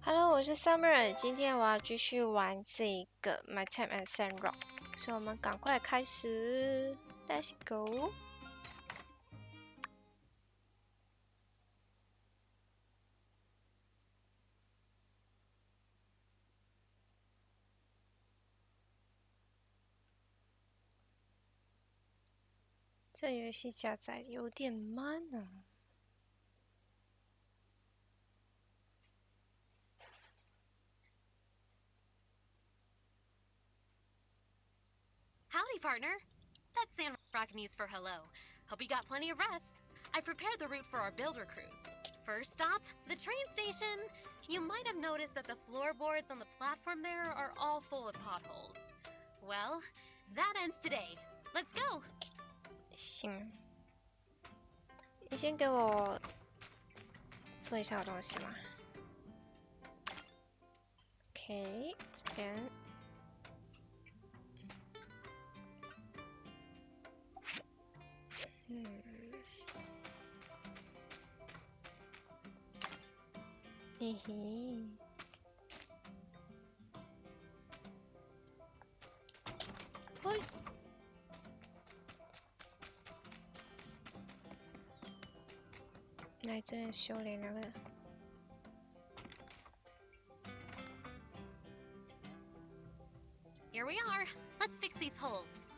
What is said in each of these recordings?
Hello，我是 Summer，今天我要继续玩这个 My Time at Sandrock，所以我们赶快开始 ，Let's go。这游戏加载有点慢啊。Howdy, partner. That's Sandrock-News for hello. Hope you got plenty of rest. I've prepared the route for our builder cruise. First stop, the train station. You might have noticed that the floorboards on the platform there are all full of potholes. Well, that ends today. Let's go. 行，你先给我做一下我东西嘛。OK， 这边。嘿嘿。喂。来这边修炼两个人。Here we are. Let's fix these holes.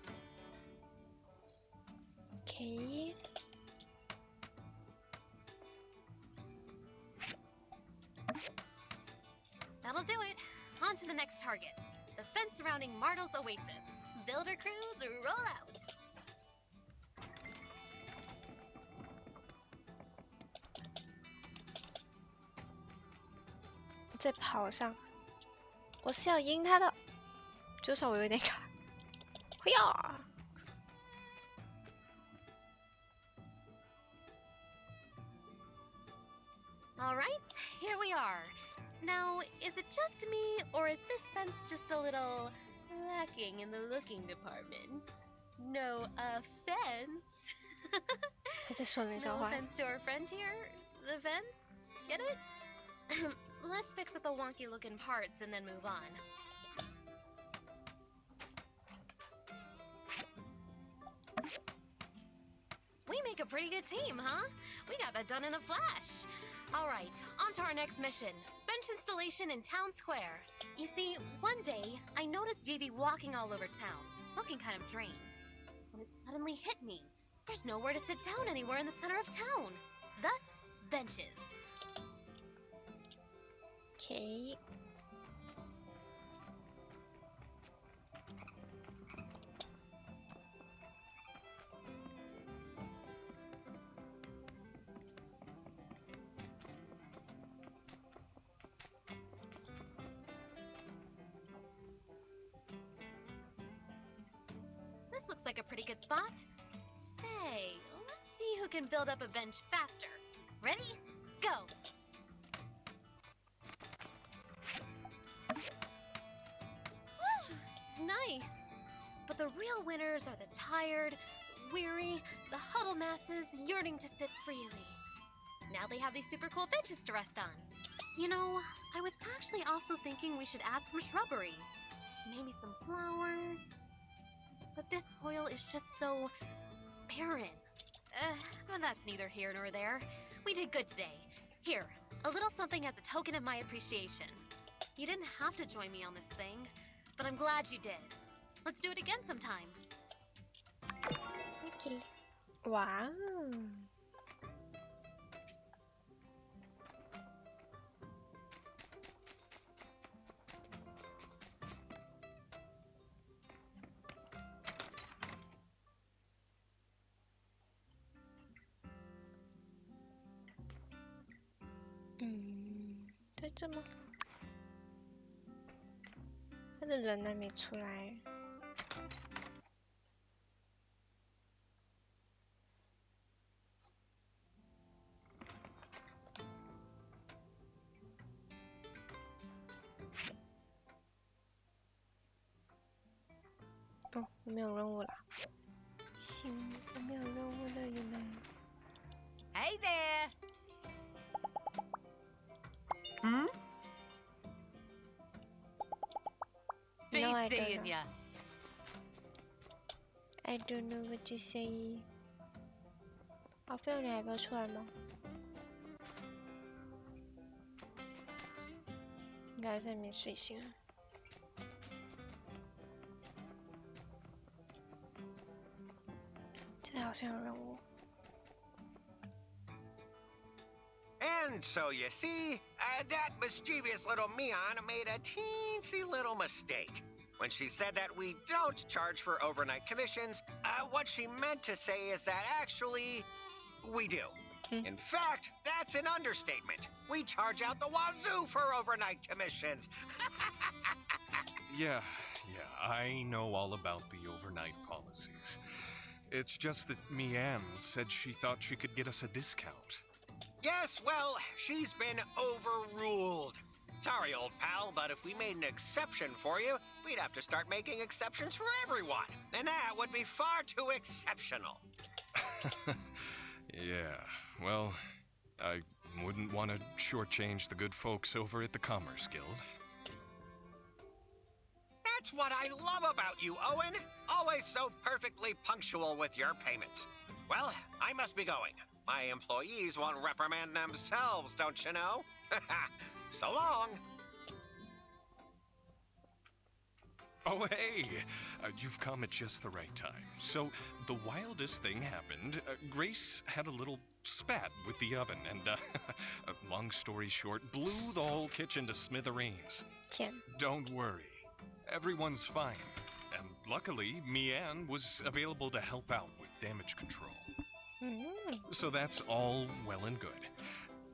OK。That'll do it. On to the next target. The fence surrounding Martel's Oasis. Builder crews, roll out. 再跑上，我是要赢他的，就算我有点卡。嘿呀！ All right, here we are. Now, is it just me, or is this fence just a little lacking in the looking department? No offense. 他在说冷笑 No 话。 offense to our friend here. The fence? Get it? Let's fix up the wonky looking parts and then move on. We make a pretty good team, huh? We got that done in a flash. All right, on to our next mission. Bench installation in Town Square. You see, one day, I noticed Vivi walking all over town, looking kind of drained. When it suddenly hit me, there's nowhere to sit down anywhere in the center of town. Thus, benches. OK。This looks like a pretty good spot. Say, let's see who can build up a bench faster. Ready? Go! Nice! But the real winners are the tired, weary, the huddled masses yearning to sit freely. Now they have these super cool benches to rest on. You know, I was actually also thinking we should add some shrubbery. Maybe some flowers. But this soil is just so barren. But that's neither here nor there. We did good today. Here, a little something as a token of my appreciation. You didn't have to join me on this thing, but I'm glad you did. Let's do it again sometime. OK。哇哦！在这吗？他的人还没出来。哦，没有任务了。行，我没有任务了，原来。Hey there! Hmm? I don't seeing know. ya. I don't know what to say. 阿飞，你还要不要出来吗？应该在里面睡醒了。这好像有任务。And so you see, that mischievous little Mion made a teensy little mistake. When she said that we don't charge for overnight commissions, what she meant to say is that actually, we do. In fact, that's an understatement. We charge out the wazoo for overnight commissions. Yeah, I know all about the overnight policies. It's just that Mian said she thought she could get us a discount. Yes, well, she's been overruled. Sorry, old pal, but if we made an exception for you, we'd have to start making exceptions for everyone. And that would be far too exceptional. Yeah, well, I wouldn't want to shortchange the good folks over at the Commerce Guild. That's what I love about you, Owen. Always so perfectly punctual with your payments. Well, I must be going. My employees won't reprimand themselves, don't you know? So long. Oh, hey! You've come at just the right time. So, the wildest thing happened. Grace had a little spat with the oven and, long story short, blew the whole kitchen to smithereens. 天， Don't worry. Everyone's fine. And luckily, Mian was available to help out with damage control. So that's all well and good.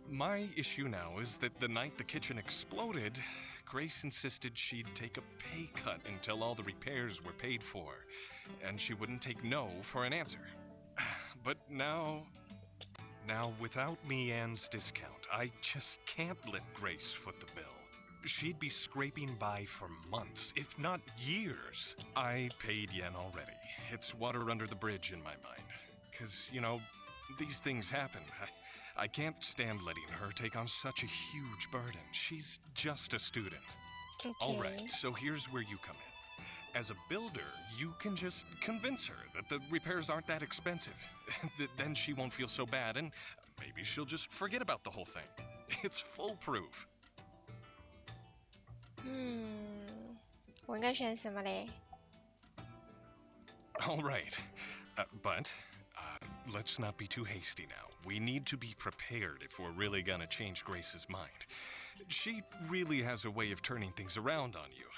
My issue now is that the night the kitchen exploded, Grace insisted she'd take a pay cut until all the repairs were paid for, and she wouldn't take no for an answer. But now, without Mian's discount, I just can't let Grace foot the bill. She'd be scraping by for months, if not years. I paid Yen already. It's water under the bridge in my mind. 'Cause, you know, these things happen. I can't stand letting her take on such a huge burden. She's just a student. Okay. All right, so here's where you come in. As a builder, you can just convince her that the repairs aren't that expensive. Then she won't feel so bad, and maybe she'll just forget about the whole thing. It's foolproof. 我应该选什么嘞？ All right, but let's not be too hasty now. We need to be prepared if we're really gonna change Grace's mind. She really has a way of turning things around on you.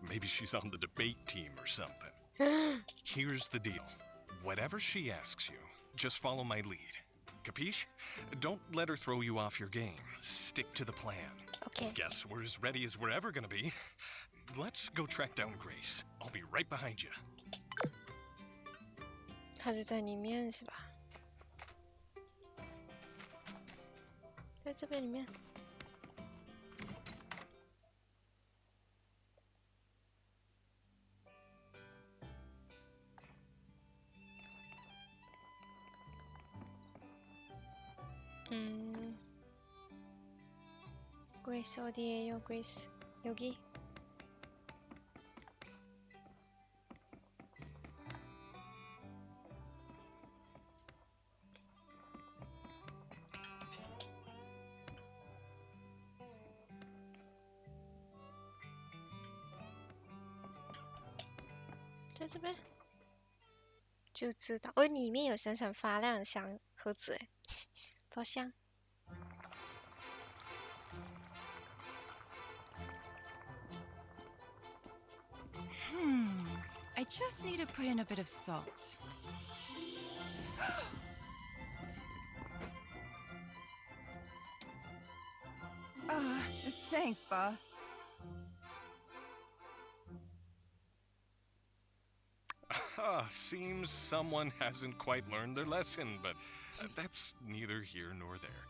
Maybe she's on the debate team or something. Here's the deal. Whatever she asks you, just follow my lead. Capiche? Don't let her throw you off your game. Stick to the plan. Okay. Guess we're as ready as we're ever gonna be. Let's go track down Grace. I'll be right behind you. 它就在里面是吧？在这边里面。Grace 어디에요, Grace? 여기.在这边就知道，哦，里面有闪闪发亮的箱盒子，哎，包厢。I just need to put in a bit of salt. Thanks, boss. Seems someone hasn't quite learned their lesson, but that's neither here nor there.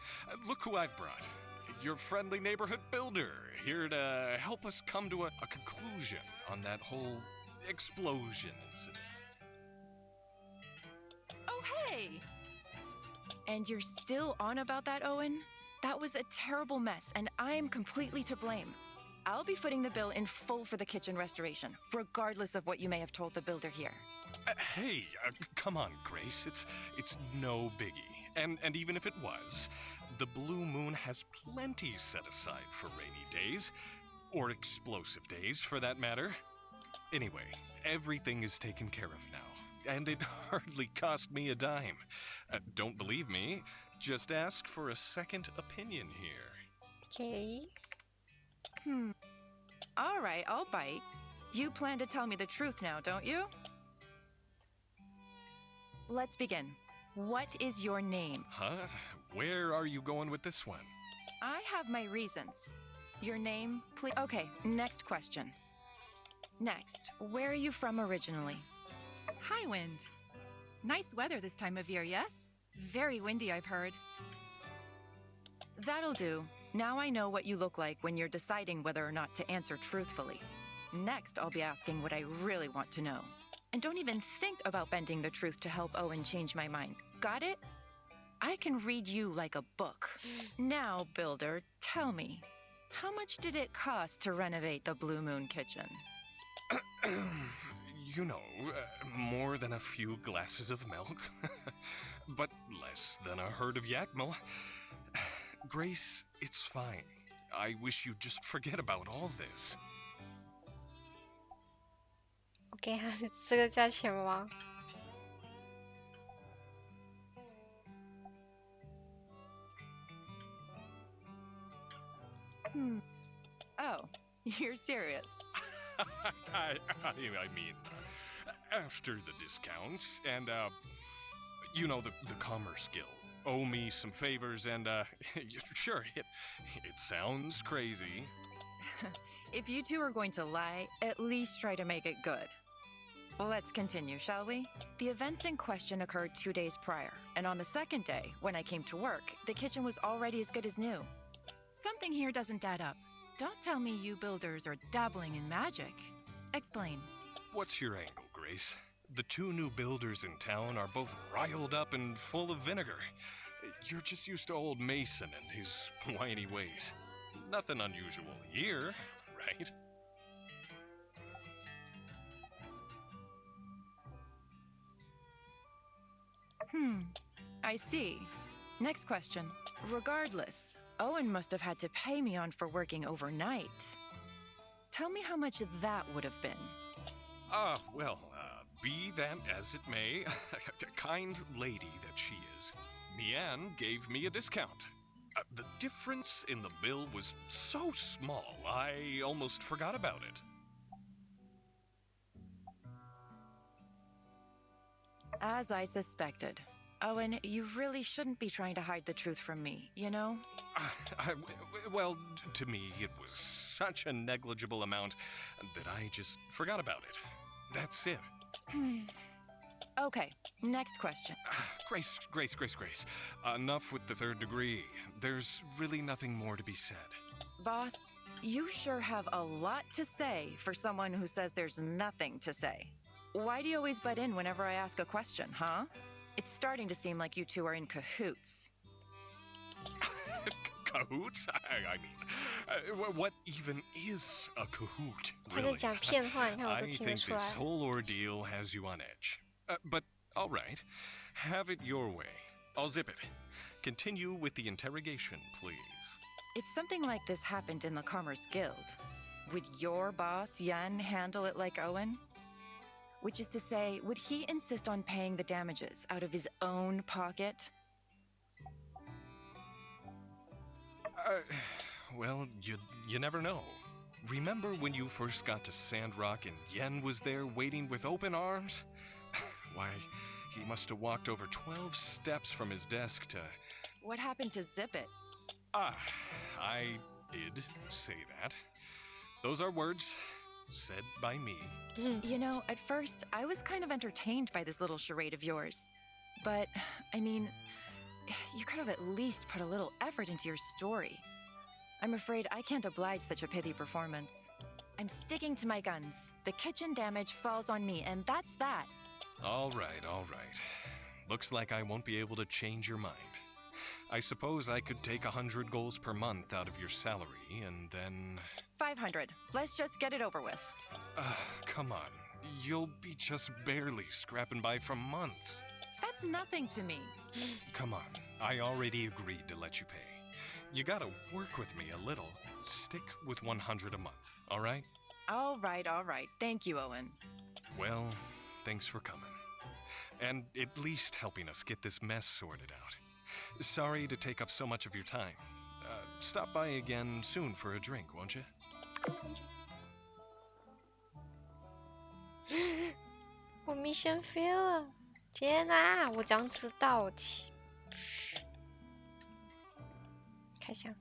Look who I've brought. Your friendly neighborhood builder, here to help us come to a conclusion on that whole explosion incident. Oh, hey! And you're still on about that, Owen? That was a terrible mess, and I am completely to blame. I'll be footing the bill in full for the kitchen restoration, regardless of what you may have told the builder here. Hey, come on, Grace. It's no biggie. And even if it was, the Blue Moon has plenty set aside for rainy days, or explosive days, for that matter. Anyway, everything is taken care of now, and it hardly cost me a dime. Don't believe me? Just ask for a second opinion here. Okay. All right, I'll bite. You plan to tell me the truth now, don't you? Let's begin. What is your name? Huh? Where are you going with this one? I have my reasons. Your name, please. Okay, next question. Next, where are you from originally? Hi, Wind. Nice weather this time of year, yes? Very windy, I've heard. That'll do. Now I know what you look like when you're deciding whether or not to answer truthfully. Next, I'll be asking what I really want to know. And don't even think about bending the truth to help Owen change my mind. Got it? I can read you like a book. Now, Builder, tell me, how much did it cost to renovate the Blue Moon kitchen? You know, more than a few glasses of milk, but less than a herd of Yakmel. Grace, it's fine. I wish you'd just forget about all this. 我给他这个价钱吗？ Oh, you're serious. I mean, after the discounts and, you know, the Commerce Guild owe me some favors and, sure, it sounds crazy. If you two are going to lie, at least try to make it good. Well, let's continue, shall we? The events in question occurred 2 days prior, and on the second day, when I came to work, the kitchen was already as good as new. Something here doesn't add up. Don't tell me you builders are dabbling in magic. Explain. What's your angle, Grace? The two new builders in town are both riled up and full of vinegar. You're just used to old Mason and his whiny ways. Nothing unusual here, right? I see. Next question. Regardless, Owen must have had to pay me on for working overnight. Tell me how much that would have been. Well, be that as it may, kind lady that she is, Mian gave me a discount. The difference in the bill was so small, I almost forgot about it. As I suspected. Owen, you really shouldn't be trying to hide the truth from me, you know? Well, to me, it was such a negligible amount that I just forgot about it. That's it. Okay, next question. Grace. Enough with the third degree. There's really nothing more to be said. Boss, you sure have a lot to say for someone who says there's nothing to say. Why do you always butt in whenever I ask a question, huh? It's starting to seem like you two are in cahoots. Cahoots? I mean, what even is a cahoot, 他在 really? 讲骗话，你看我 I 都听得 think 出来。 this whole ordeal has you on edge. But, all right. Have it your way. I'll zip it. Continue with the interrogation, please. If something like this happened in the Commerce Guild, would your boss, Yan, handle it like Owen? Which is to say, would he insist on paying the damages out of his own pocket? Well, you never know. Remember when you first got to Sandrock and Yen was there waiting with open arms? Why, he must have walked over 12 steps from his desk to... What happened to Zip It? I did say that. Those are words said by me. You know, at first, I was kind of entertained by this little charade of yours. But, I mean, you could have at least put a little effort into your story. I'm afraid I can't oblige such a pithy performance. I'm sticking to my guns. The kitchen damage falls on me, and that's that. All right. Looks like I won't be able to change your mind. I suppose I could take 100 goals per month out of your salary, and then... 500. Let's just get it over with. Come on. You'll be just barely scrapping by for months. That's nothing to me. Come on. I already agreed to let you pay. You gotta work with me a little. Stick with 100 a month, all right? All right. Thank you, Owen. Well, thanks for coming. And at least helping us get this mess sorted out. Sorry to take up so much of your time. Stop by again soon for a drink, won't you? 我 mission fail 了！天哪，我将迟到起。开箱。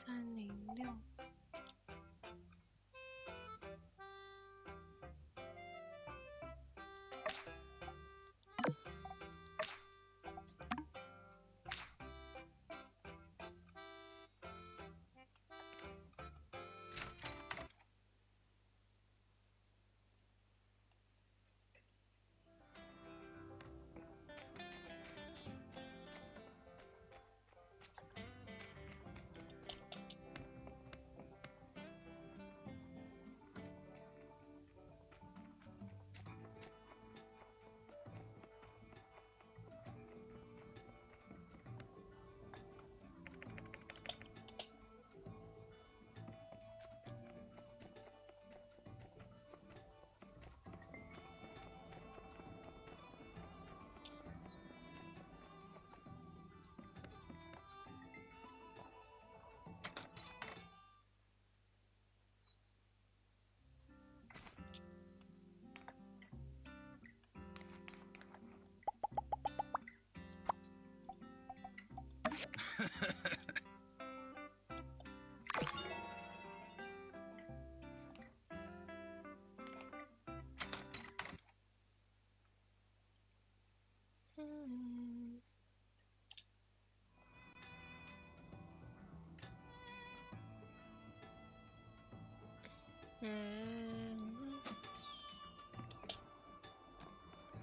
306。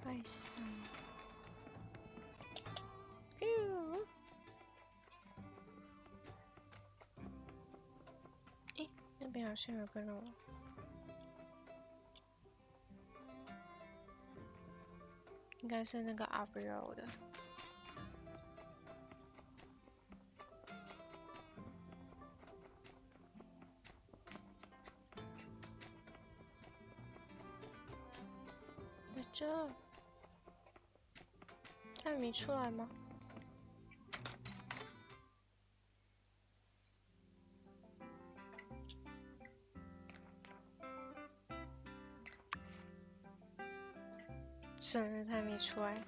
拜神。诶，那边好像有个肉。应该是那个阿布肉的。在这，他没出来吗？真的，他还没出来，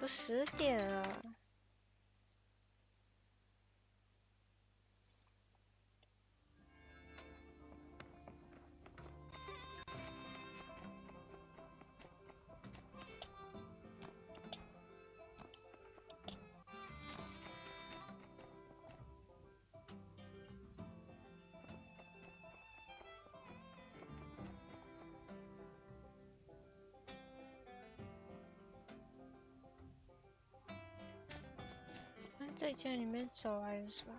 都10点了。在家里面走还是什么？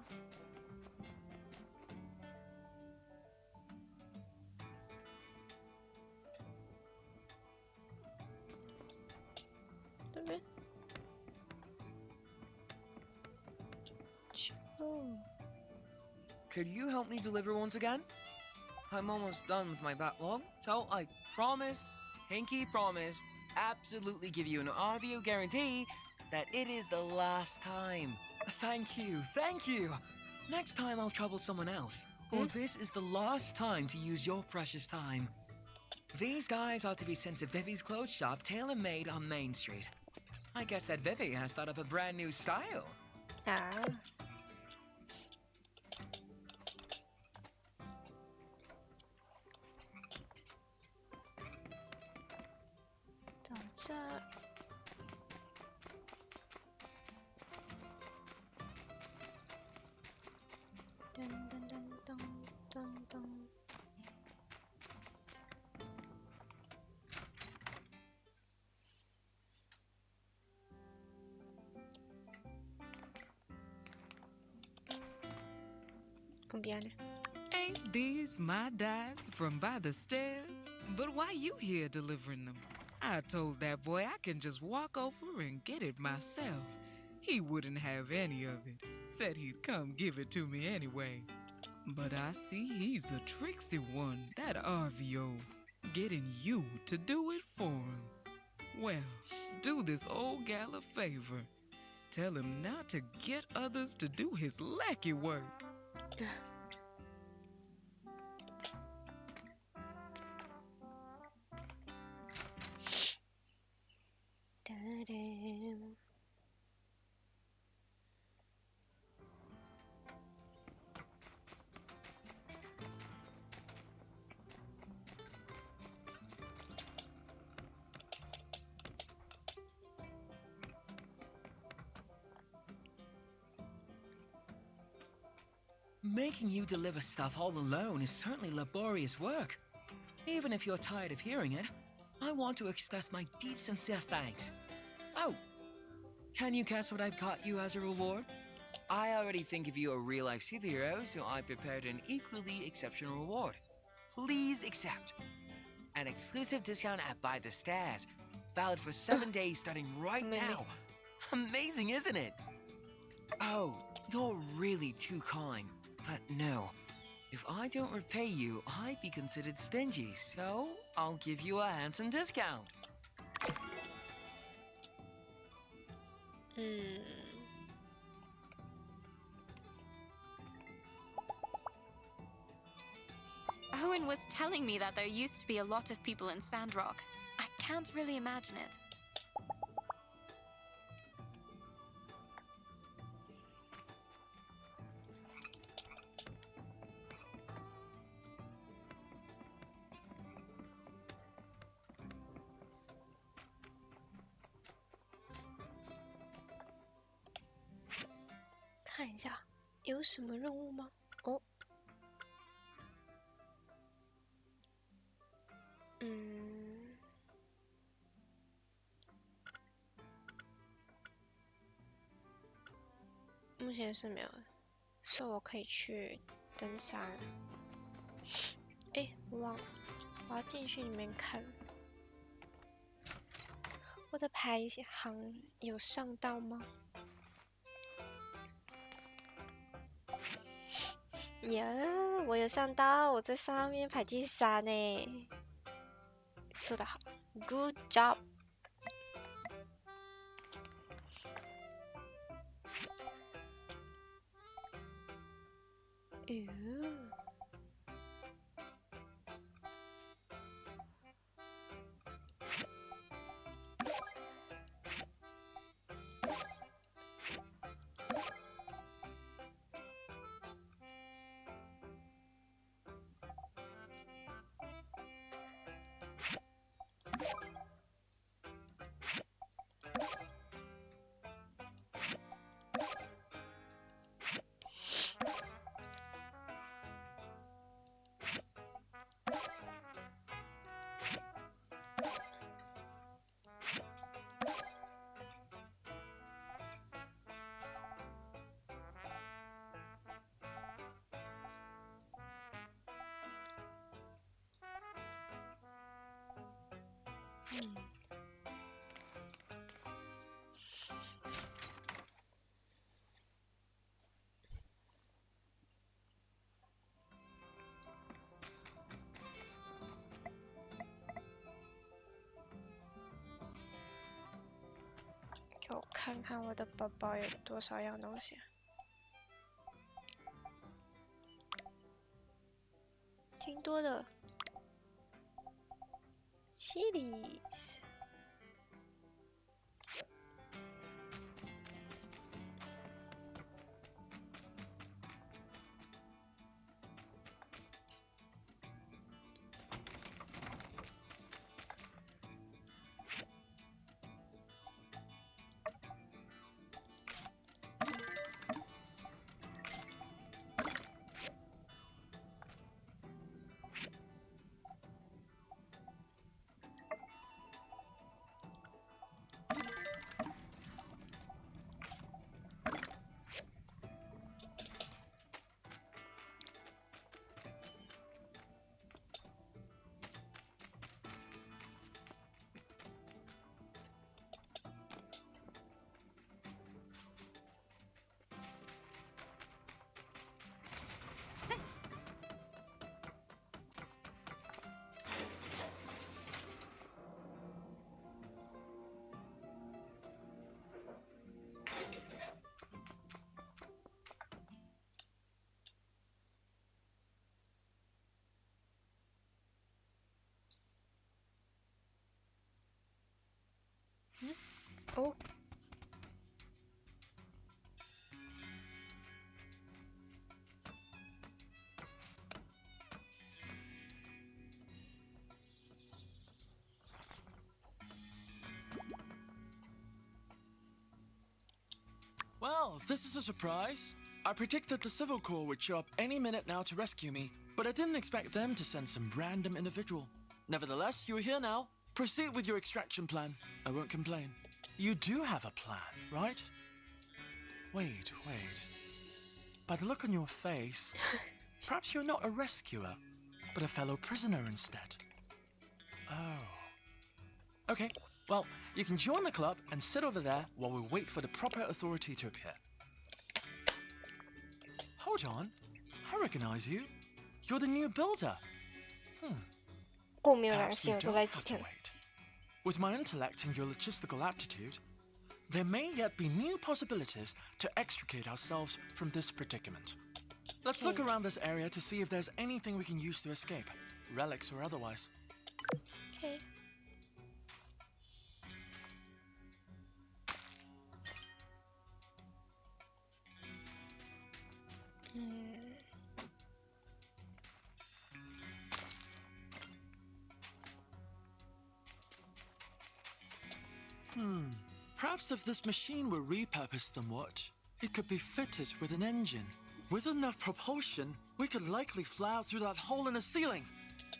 这边。Could you help me deliver once again? I'm almost done with my backlog, so I promise, pinky promise, absolutely give you an audio guarantee that it is the last time. Thank you, thank you. Next time I'll trouble someone else. For this is the last time to use your precious time. These guys are to be sent to Vivi's clothes shop, tailor-made on Main Street. I guess that Vivi has thought up a brand new style. Ah. 到这儿。噔噔噔噔噔噔。Viene. Ain't these my dice from by the stairs? But why you here delivering them? I told that boy I can just walk over and get it myself. He wouldn't have any of it. Said he'd come give it to me anyway. But I see he's a tricksy one, that RVO. Getting you to do it for him. Well, do this old gal a favor. Tell him not to get others to do his lackey work. Da-dam. Making you deliver stuff all alone is certainly laborious work. Even if you're tired of hearing it, I want to express my deep, sincere thanks. Oh, can you guess what I've got you as a reward? I already think of you a real-life superhero, so I prepared an equally exceptional reward. Please accept. An exclusive discount at By the Stairs, valid for 7 days starting right now. Amazing, isn't it? Oh, you're really too kind. But no, if I don't repay you, I'd be considered stingy, so I'll give you a handsome discount. Owen was telling me that there used to be a lot of people in Sandrock. I can't really imagine it. Look 看一下有什么任务吗？哦，目前是没有的，所以我可以去登山了。哎，我忘了，我要进去里面看。我的排行有上到吗？呀，我有上到，我在上面排第3呢，做得好 ，Good job。看看我的包包有多少样东西。挺多的。Chilies。哦。Well, this is a surprise. I predicted the Civil Corps would show up any minute now to rescue me, but I didn't expect them to send some random individual. Nevertheless, you're here now. Proceed with your extraction plan. I won't complain. You do have a plan, right? Wait. By the look on your face, perhaps you're not a rescuer, but a fellow prisoner instead. Oh. Okay, well, you can join the club and sit over there while we wait for the proper authority to appear. Hold on. I recognize you. You're the new builder. 够没有良 Perhaps 心， we 我都 don't 来 have 几 to 天了。 wait. With my intellect and your logistical aptitude, there may yet be new possibilities to extricate ourselves from this predicament. Let's look around this area to see if there's anything we can use to escape, relics or otherwise. OK。Perhaps if this machine were repurposed somewhat, it could be fitted with an engine. With enough propulsion, we could likely fly out through that hole in the ceiling.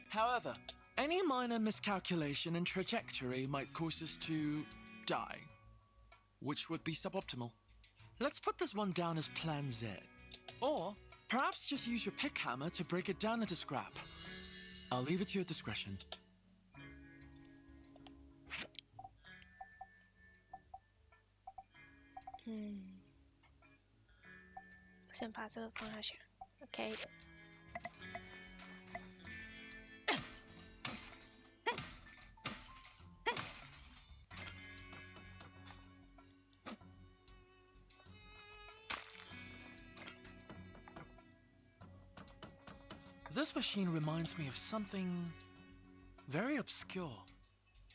However, any minor miscalculation in trajectory might cause us to die, which would be suboptimal. Let's put this one down as Plan Z. Or perhaps just use your pick hammer to break it down into scrap. I'll leave it to your discretion. 我先把这个放下去。OK。This machine reminds me of something very obscure.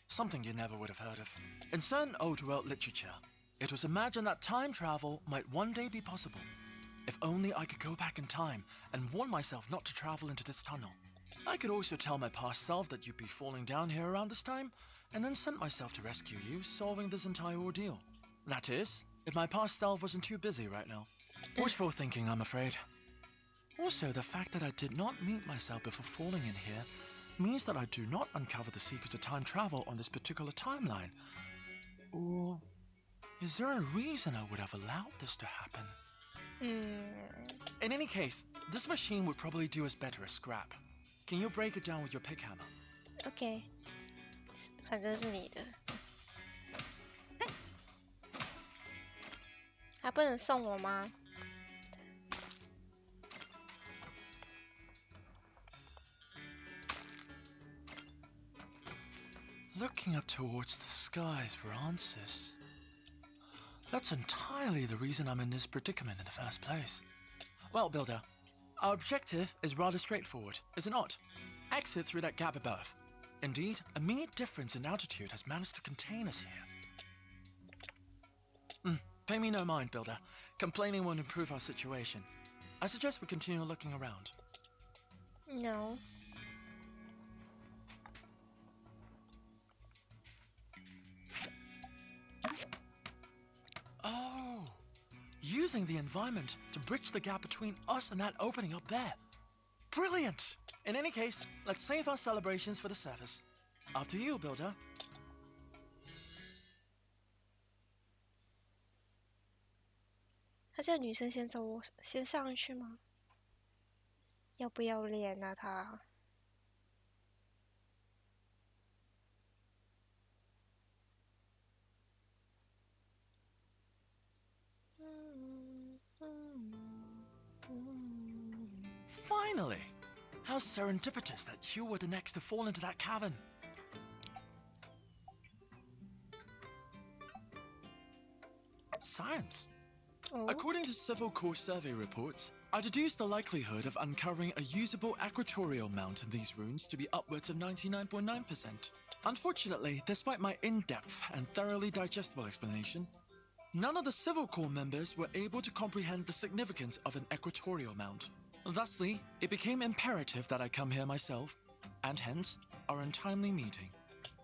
Something you never would have heard of. In certain old world literature, it was imagined that time travel might one day be possible. If only I could go back in time and warn myself not to travel into this tunnel. I could also tell my past self that you'd be falling down here around this time, and then sent myself to rescue you, solving this entire ordeal. That is, if my past self wasn't too busy right now. Wishful thinking, I'm afraid. Also, the fact that I did not meet myself before falling in here means that I do not uncover the secrets of time travel on this particular timeline. Or is there a reason I would have allowed this to happen? In any case, this machine would probably do us better as scrap. Can you break it down with your pick hammer? OK。反正是你的。还不能送我吗？ Looking up towards the skies for answers. That's entirely the reason I'm in this predicament in the first place. Well, Builder, our objective is rather straightforward, is it not? Exit through that gap above. Indeed, a mere difference in altitude has managed to contain us here. Pay me no mind, Builder. Complaining won't improve our situation. I suggest we continue looking around. No. Oh, using the environment to bridge the gap between us and that opening up there. Brilliant! In any case, let's save our celebrations for the surface. After you, Builder. 他叫女生先走，我先上去吗？要不要脸啊他？Finally! How serendipitous that you were the next to fall into that cavern. Science. Oh. According to Civil Corps survey reports, I deduced the likelihood of uncovering a usable equatorial mount in these ruins to be upwards of 99.9%. Unfortunately, despite my in-depth and thoroughly digestible explanation, none of the Civil Corps members were able to comprehend the significance of an equatorial mount. Thusly, it became imperative that I come here myself, and hence, our untimely meeting.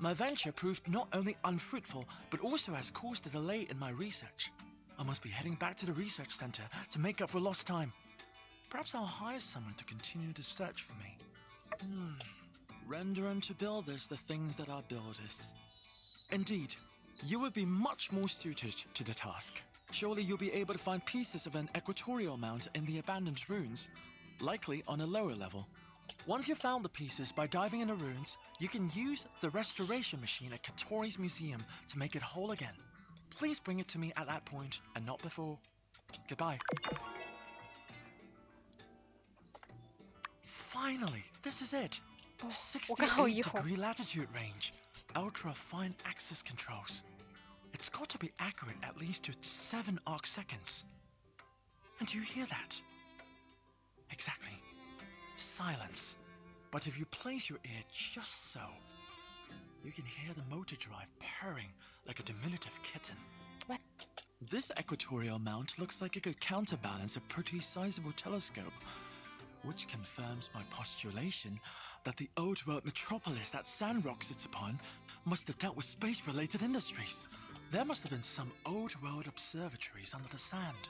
My venture proved not only unfruitful, but also has caused a delay in my research. I must be heading back to the research center to make up for lost time. Perhaps I'll hire someone to continue the search for me. Render unto builders the things that are builders. Indeed, you would be much more suited to the task. Surely you'll be able to find pieces of an equatorial mount in the abandoned ruins, likely on a lower level. Once you've found the pieces by diving in the ruins, you can use the restoration machine at Katori's museum to make it whole again. Please bring it to me at that point and not before. Goodbye. Finally, this is it. 68-degree latitude range. Ultra fine axis controls. It's got to be accurate at least to 7 arc seconds. And do you hear that? Exactly. Silence. But if you place your ear just so, you can hear the motor drive purring like a diminutive kitten. What? This equatorial mount looks like it could counterbalance a pretty sizable telescope, which confirms my postulation that the old world metropolis that Sandrock sits upon must have dealt with space-related industries. There must have been some old world observatories under the sand.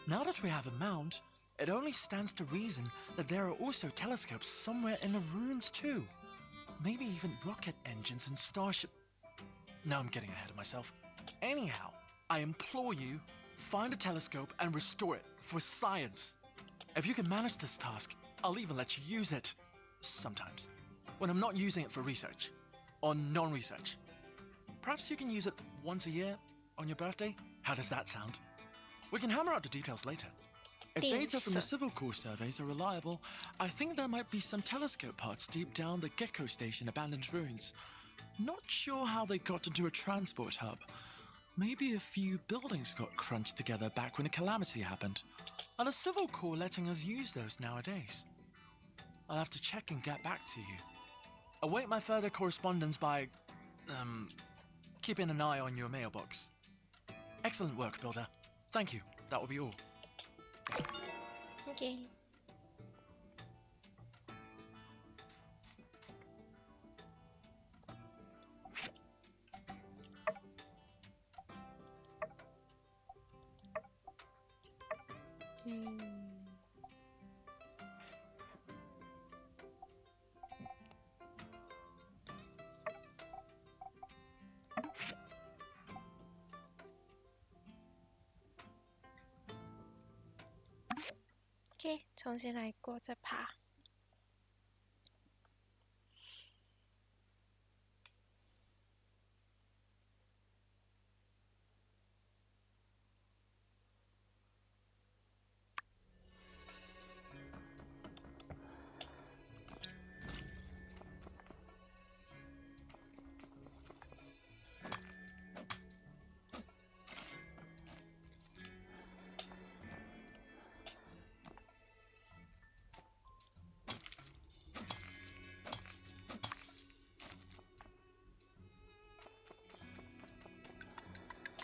Now that we have a mount, it only stands to reason that there are also telescopes somewhere in the ruins too. Maybe even rocket engines and starship... Now I'm getting ahead of myself. Anyhow, I implore you, find a telescope and restore it for science. If you can manage this task, I'll even let you use it. Sometimes. When I'm not using it for research. Or non-research. Perhaps you can use it once a year on your birthday? How does that sound? We can hammer out the details later. If data from the Civil Corps surveys are reliable, I think there might be some telescope parts deep down the Gecko Station abandoned ruins. Not sure how they got into a transport hub. Maybe a few buildings got crunched together back when the calamity happened. Are the Civil Corps letting us use those nowadays? I'll have to check and get back to you. Await my further correspondence by... keeping an eye on your mailbox. Excellent work, Builder. Thank you. That will be all. Okay. OK， 重新来过再爬。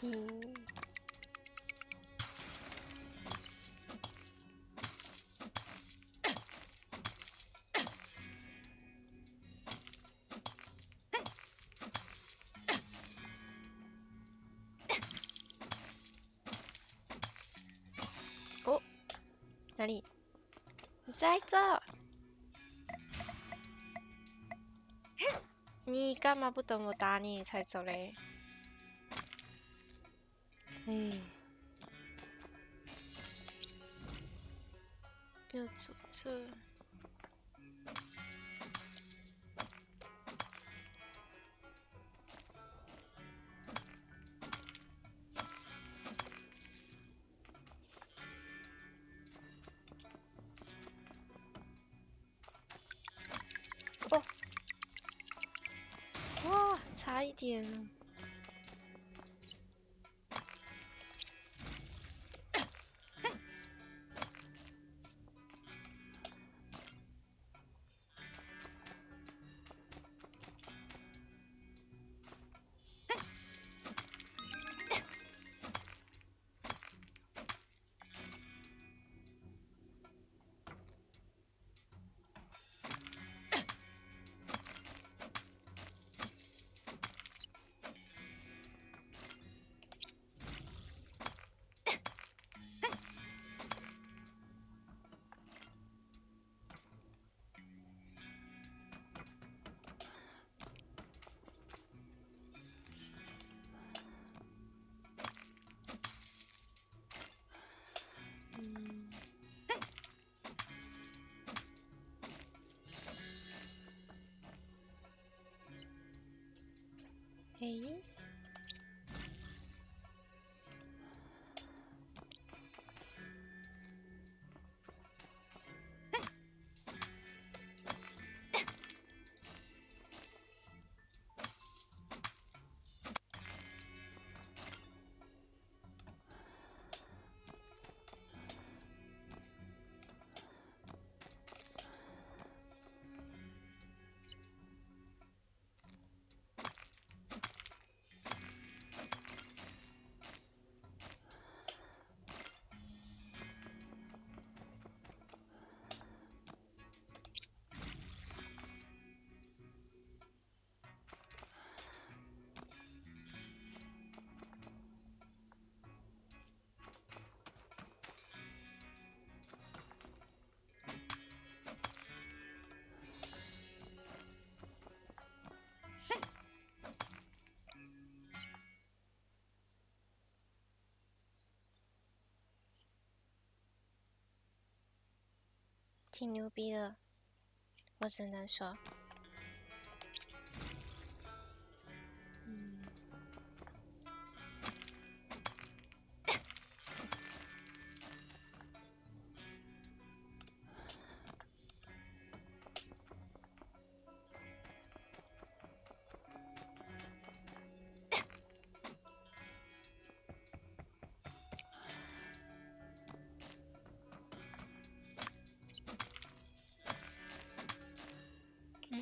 嗯。哦，哪里？你在这？你干嘛不等我打你才走嘞？哎，要走这。哦，哇，差一点了。诶，挺牛逼的，我只能说。嗯。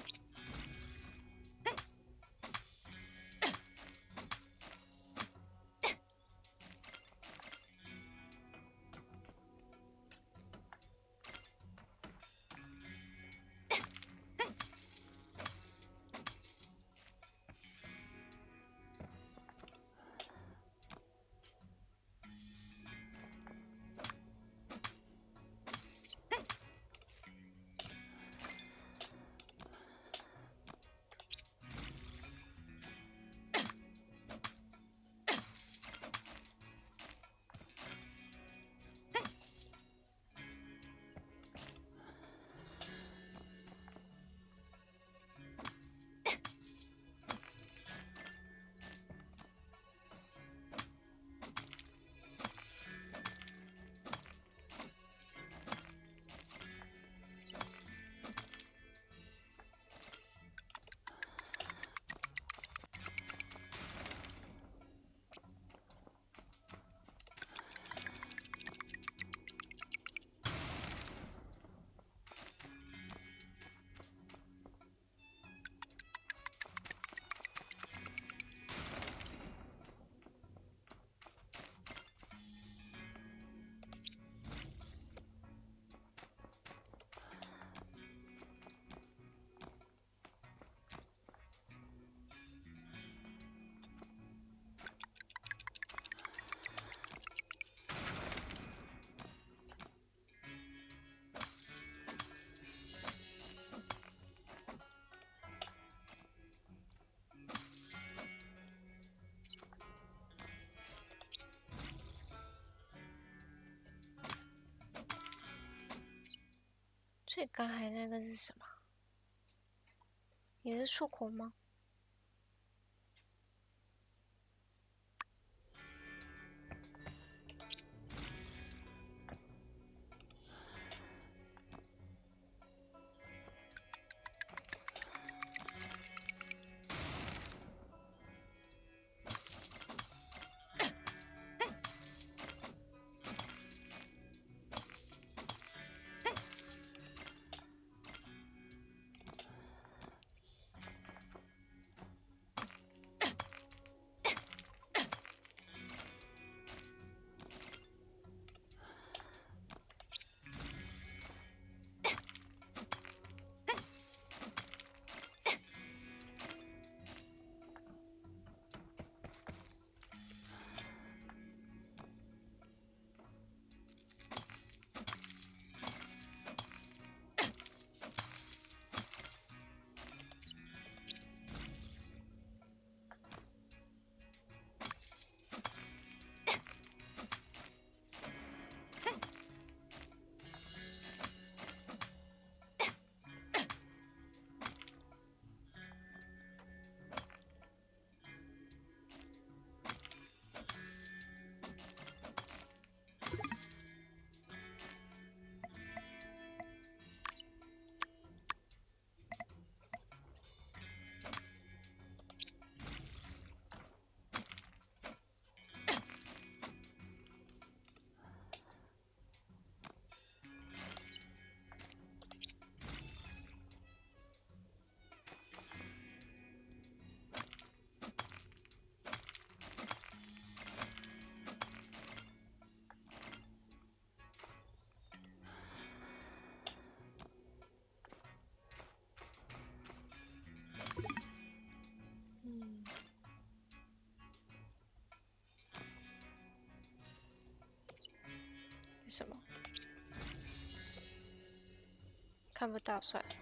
所以刚才那个是什么？也是出口吗？什么？看不到，算了。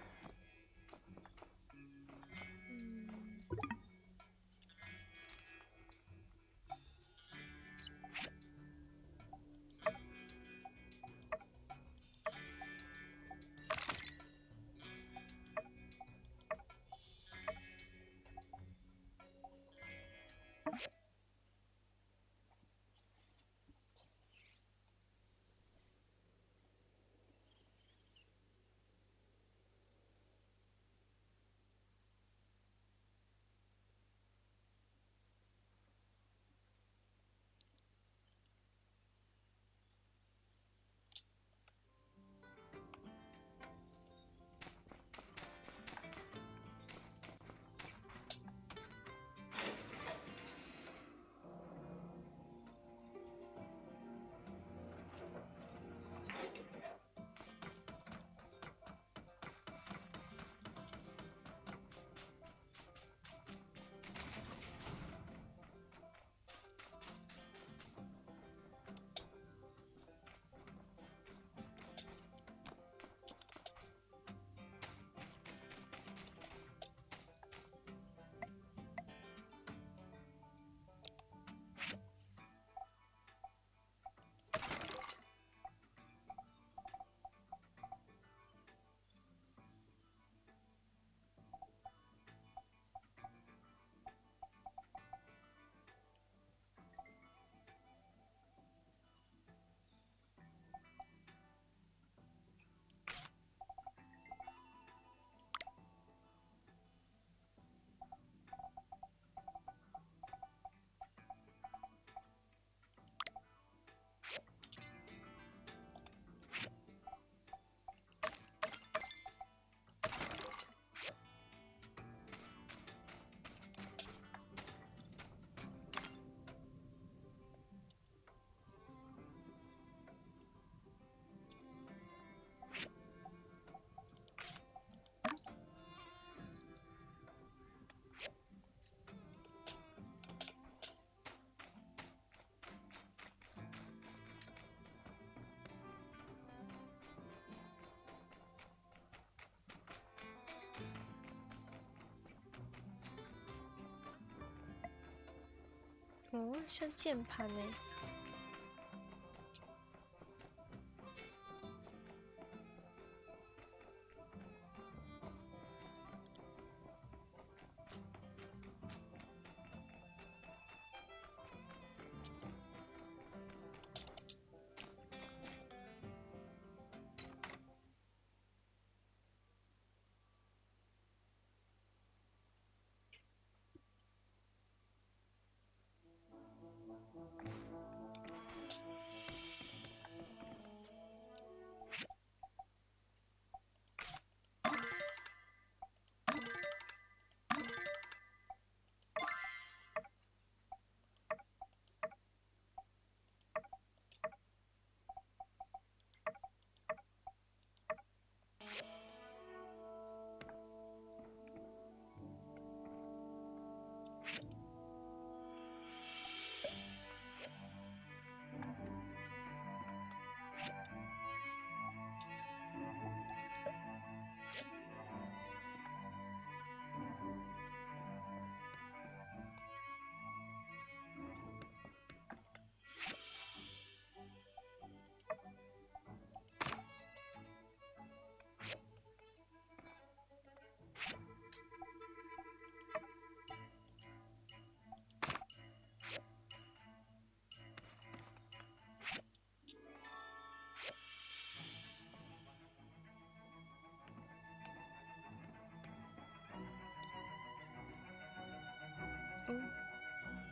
哦，像键盘呢。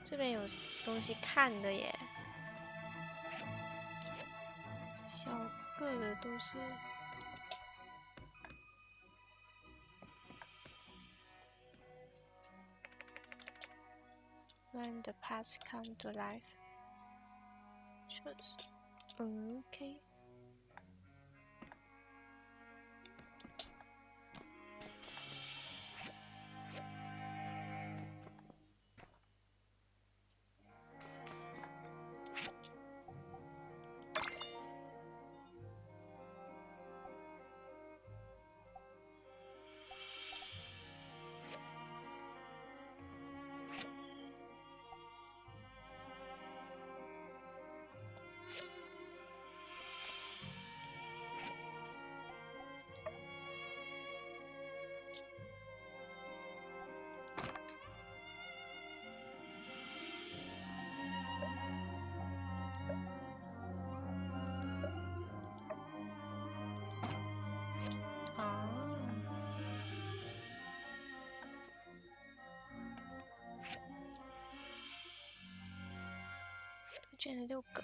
这边有东西看的耶，小个的都是。When the past come to life. Choose. Okay. Ah. 卷了6个。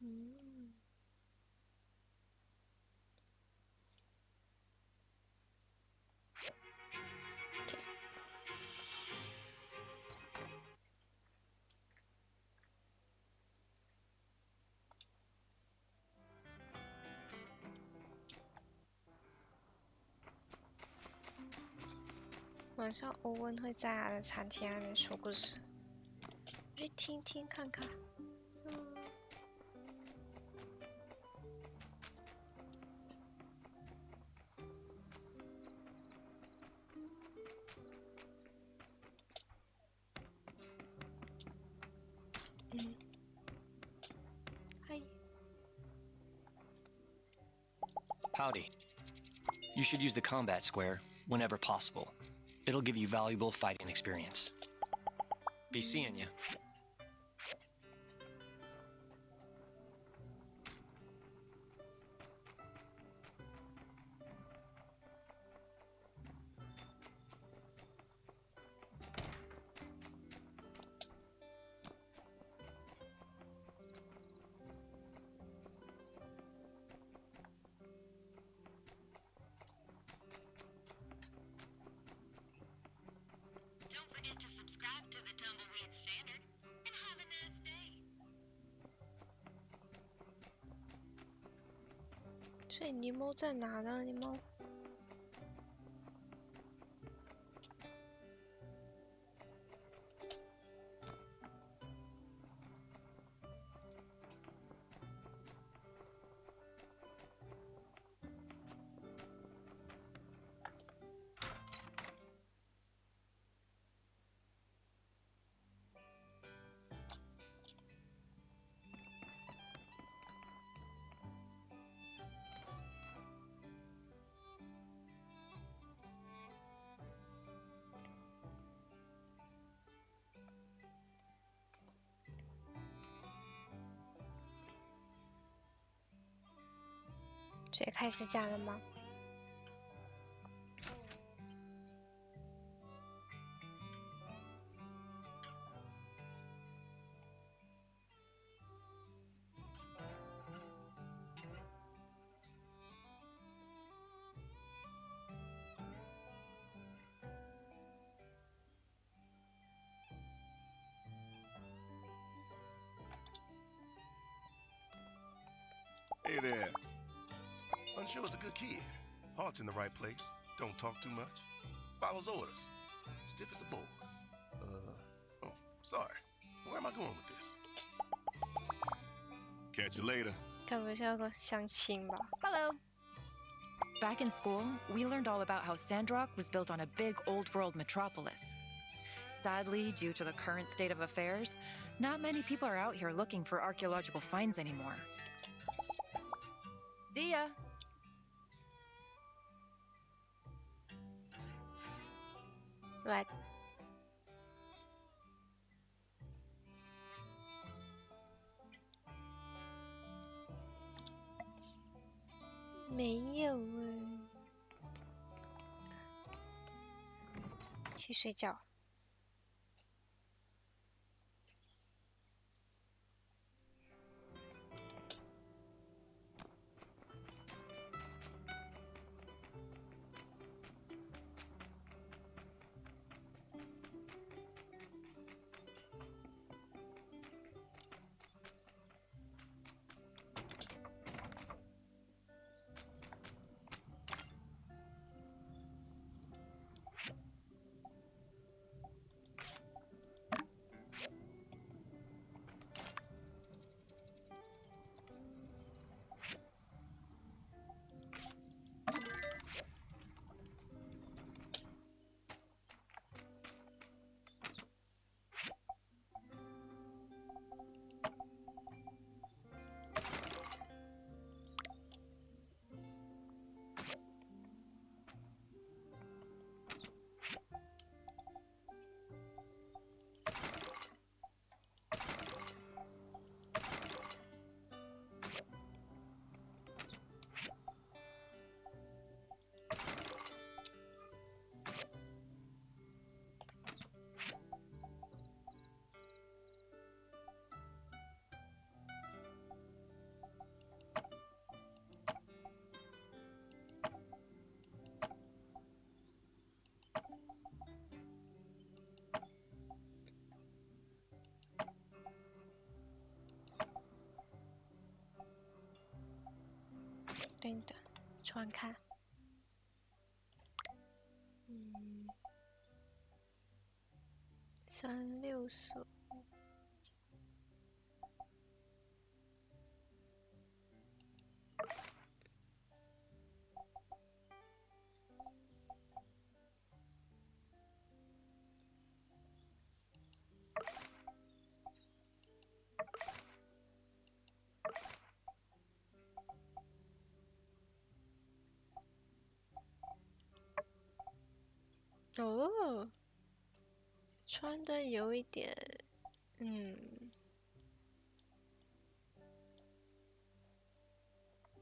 嗯。晚上欧文会在他的餐厅那边说故事，去听听看看。嗨。Howdy. You should use the combat square whenever possible. It'll give you valuable fighting experience. Be seeing ya. Don't forget to subscribe to the Tumbleweed Standard and have a nice day. 所以尼莫在哪呢？尼莫。所以开始讲了吗？Hey there. Unsho's a good kid. Heart's in the right place. Don't talk too much. Follows orders. Stiff as a board. Oh, sorry. Where am I going with this? Catch you later. 该不会是要个相亲吧？ Hello. Back in school, we learned all about how Sandrock was built on a big old-world metropolis. Sadly, due to the current state of affairs, not many people are out here looking for archaeological finds anymore. See ya. What? 没有啊，去睡觉。对的，传看。364。哦，穿的有一点，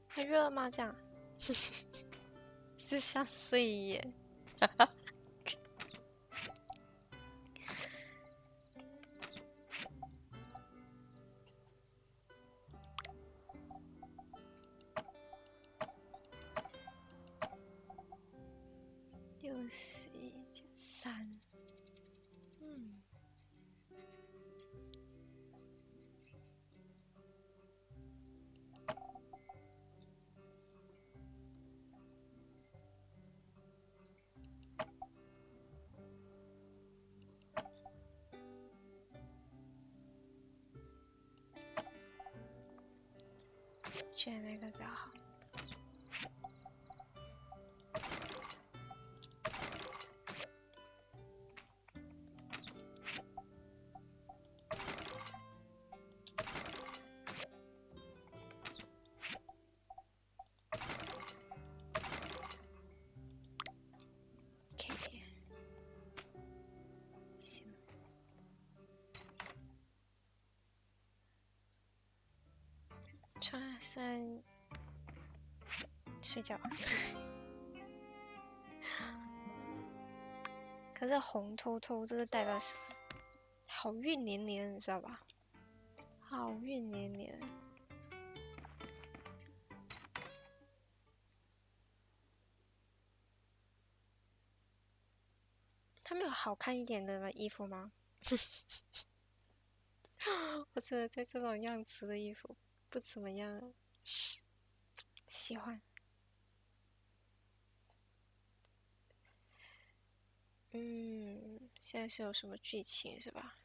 会热吗？这样是像睡耶。61.3，选哪个比较好？穿上睡觉。可是红彤彤这个代表什么？好运连连，你知道吧？好运连连。他们有好看一点的衣服吗？我觉得在这种样子的衣服不怎么样，喜欢。现在是有什么剧情是吧？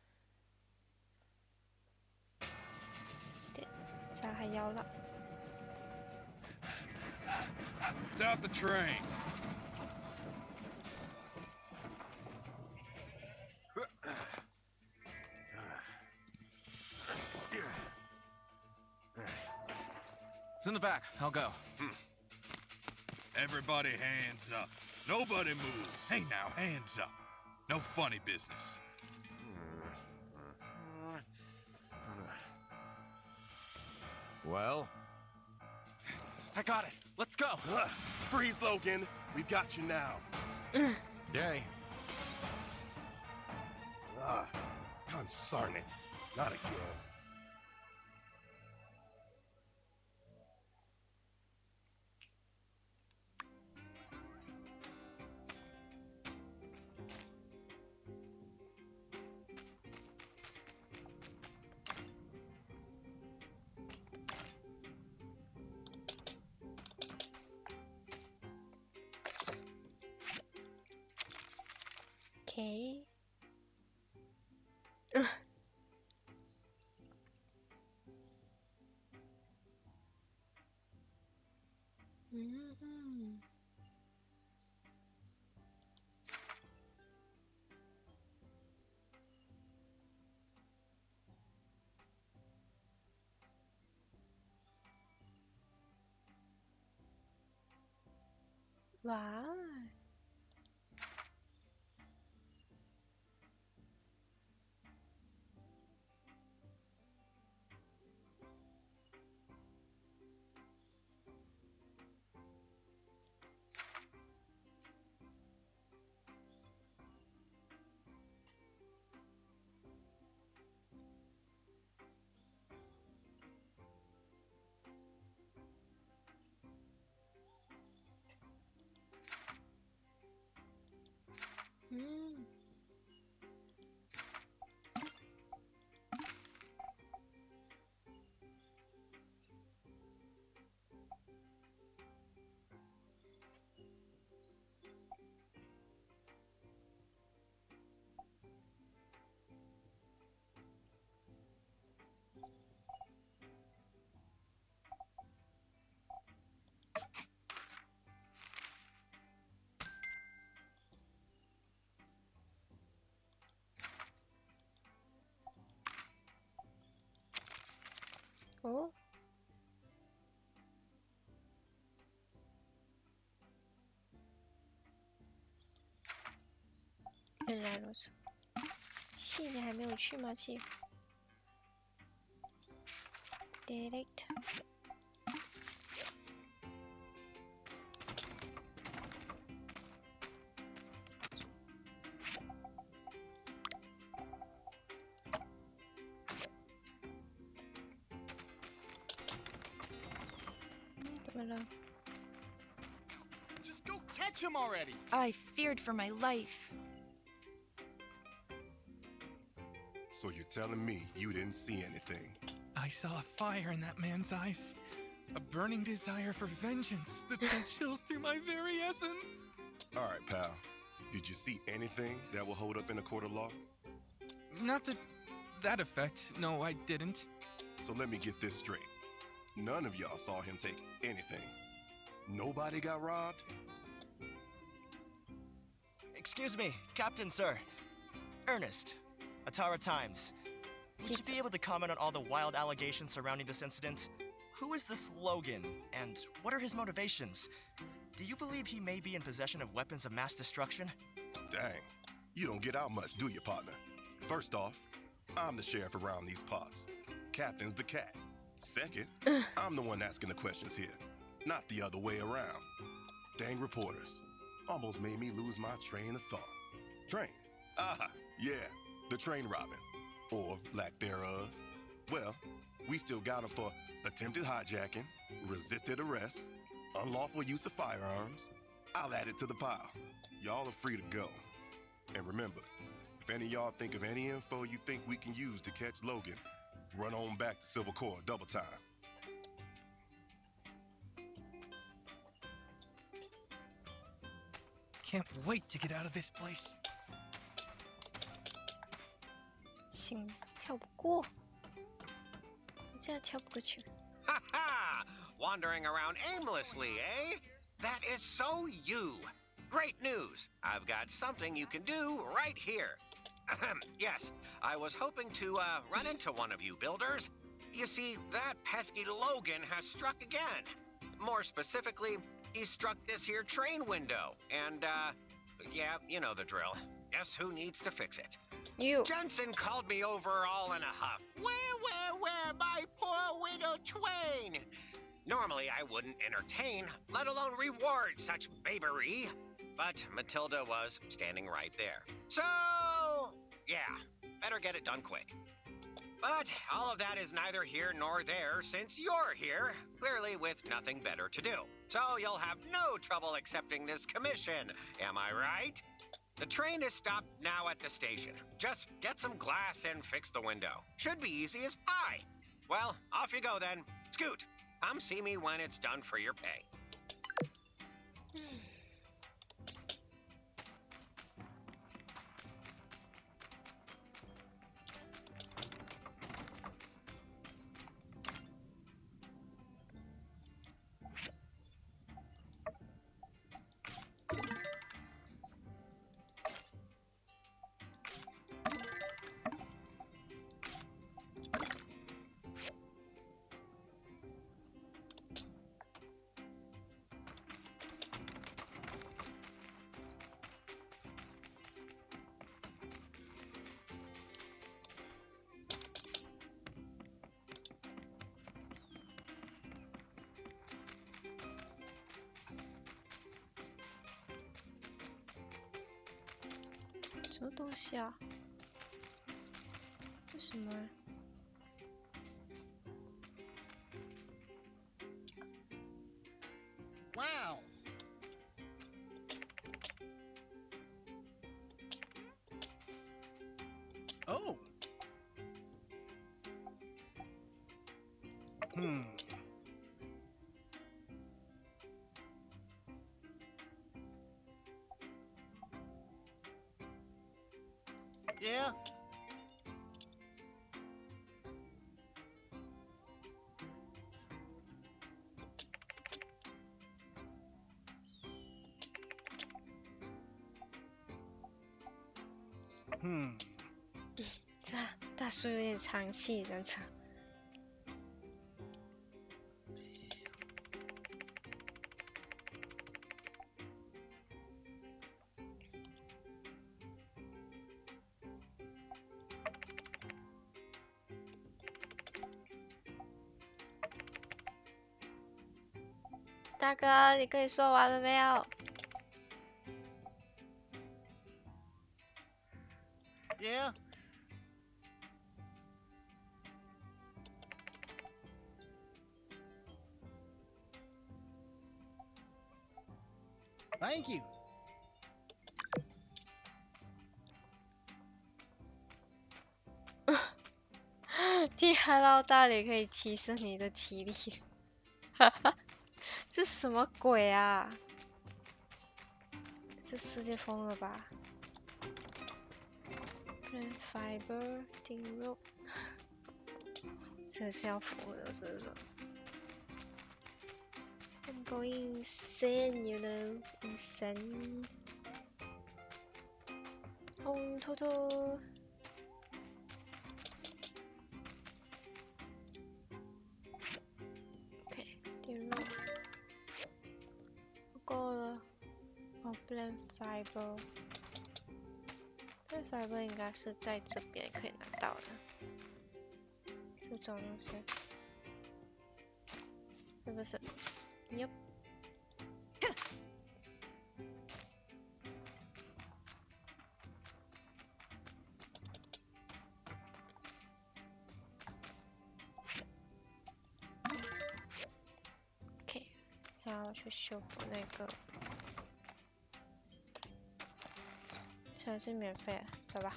对，咋还要了？ Stop the train. It's in the back. I'll go. Everybody hands up. Nobody moves. Hey now, hands up. No funny business. Well? I got it. Let's go. Freeze, Logan. We've got you now. Yay. Consarn it. Not again. Okay. Mhm. Wow. 嗯。哦，原来如此。气你还没有去吗？气 ，delete。怎么了？ Just go catch him already. I feared for my life. So you're telling me you didn't see anything? I saw a fire in that man's eyes. A burning desire for vengeance that sent chills through my very essence. All right, pal. Did you see anything that will hold up in a court of law? Not to that effect. No, I didn't. So let me get this straight. None of y'all saw him take anything. Nobody got robbed? Excuse me, Captain, sir. Ernest, Atara Times. Would you be able to comment on all the wild allegations surrounding this incident? Who is this Logan, and what are his motivations? Do you believe he may be in possession of weapons of mass destruction? Dang. You don't get out much, do you, partner? First off, I'm the sheriff around these parts. Captain's the cat. Second, I'm the one asking the questions here, not the other way around. Dang reporters. Almost made me lose my train of thought. Train? Ah, yeah, the train robbing. Or lack thereof. Well, we still got him for attempted hijacking, resisted arrest, unlawful use of firearms. I'll add it to the pile. Y'all are free to go. And remember, if any of y'all think of any info you think we can use to catch Logan, run on back to Civil Corps double time. Can't wait to get out of this place. 行，跳不过，我这样跳不过去。 Ha ha! Wandering around aimlessly, eh? That is so you. Great news. I've got something you can do right here. Yes, I was hoping to run into one of you builders. You see, that pesky Logan has struck again. More specifically, he struck this here train window. And, yeah, you know the drill. Guess who needs to fix it? You. Jensen called me over all in a huff. Where, my poor widow twain? Normally, I wouldn't entertain, let alone reward such babery. But Matilda was standing right there. So, yeah, better get it done quick. But all of that is neither here nor there since you're here, clearly with nothing better to do. So you'll have no trouble accepting this commission, am I right? The train is stopped now at the station. Just get some glass and fix the window. Should be easy as pie. Well, off you go then. Scoot, come see me when it's done for your pay.什么东西啊？为什么？ Wow. Oh. Yeah. Hmm. 这大叔有点长气，真的。大哥，你跟你说完了没有？ Yeah. Thank you. 听海捞大也可以提升你的体力，哈哈，这什么鬼啊？这世界疯了吧 ？Plant fiber, dig rope， 真的是要疯了，我真的说。I'm going insane, you know, insane。红彤彤。 不够了，哦 ，blend fiber，blend fiber 应该是在这边可以拿到的，这种东西，是不是？Yep。然后去修补那个，现在是免费，走吧。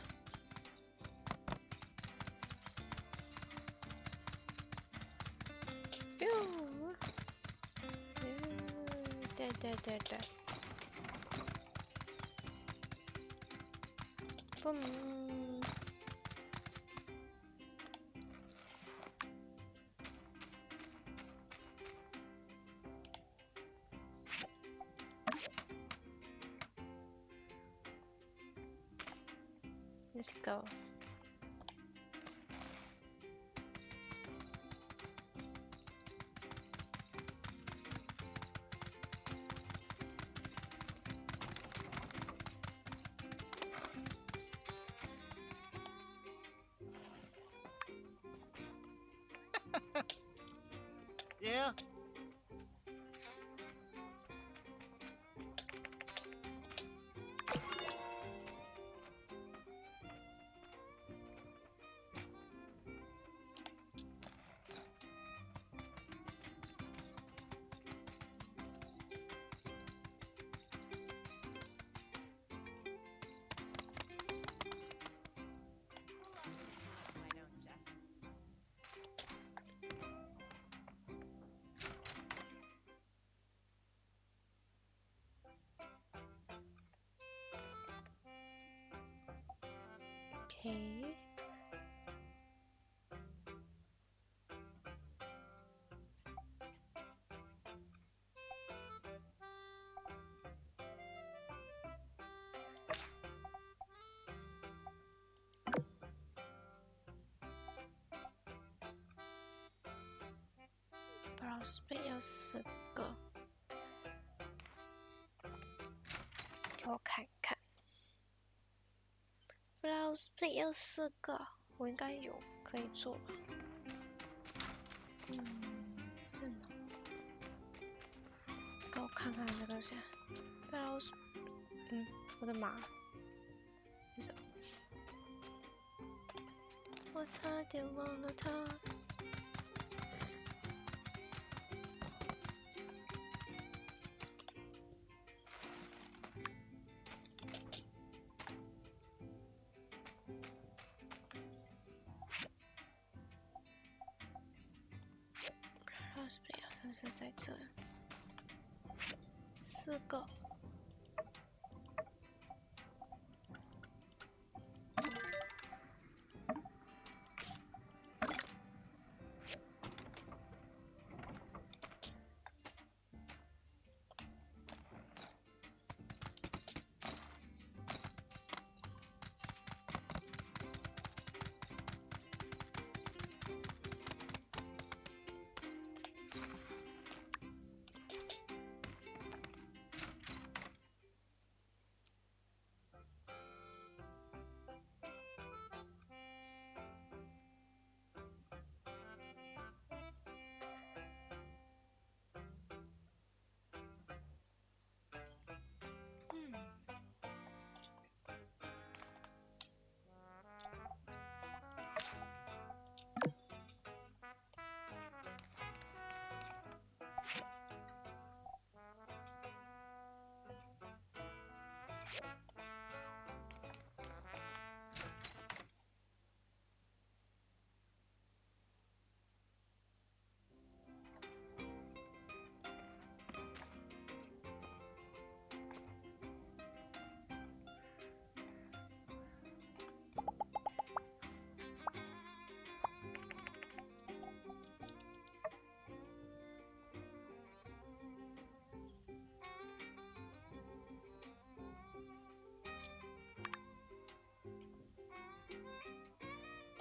对对对对，嘣。 Let's go. Yeah? Okay. Browse split 有4个，给我看看。Browse split 有4个，我应该有可以做吧？给我看看这个先。Browse，我的妈！我差点忘了它。是在这4个。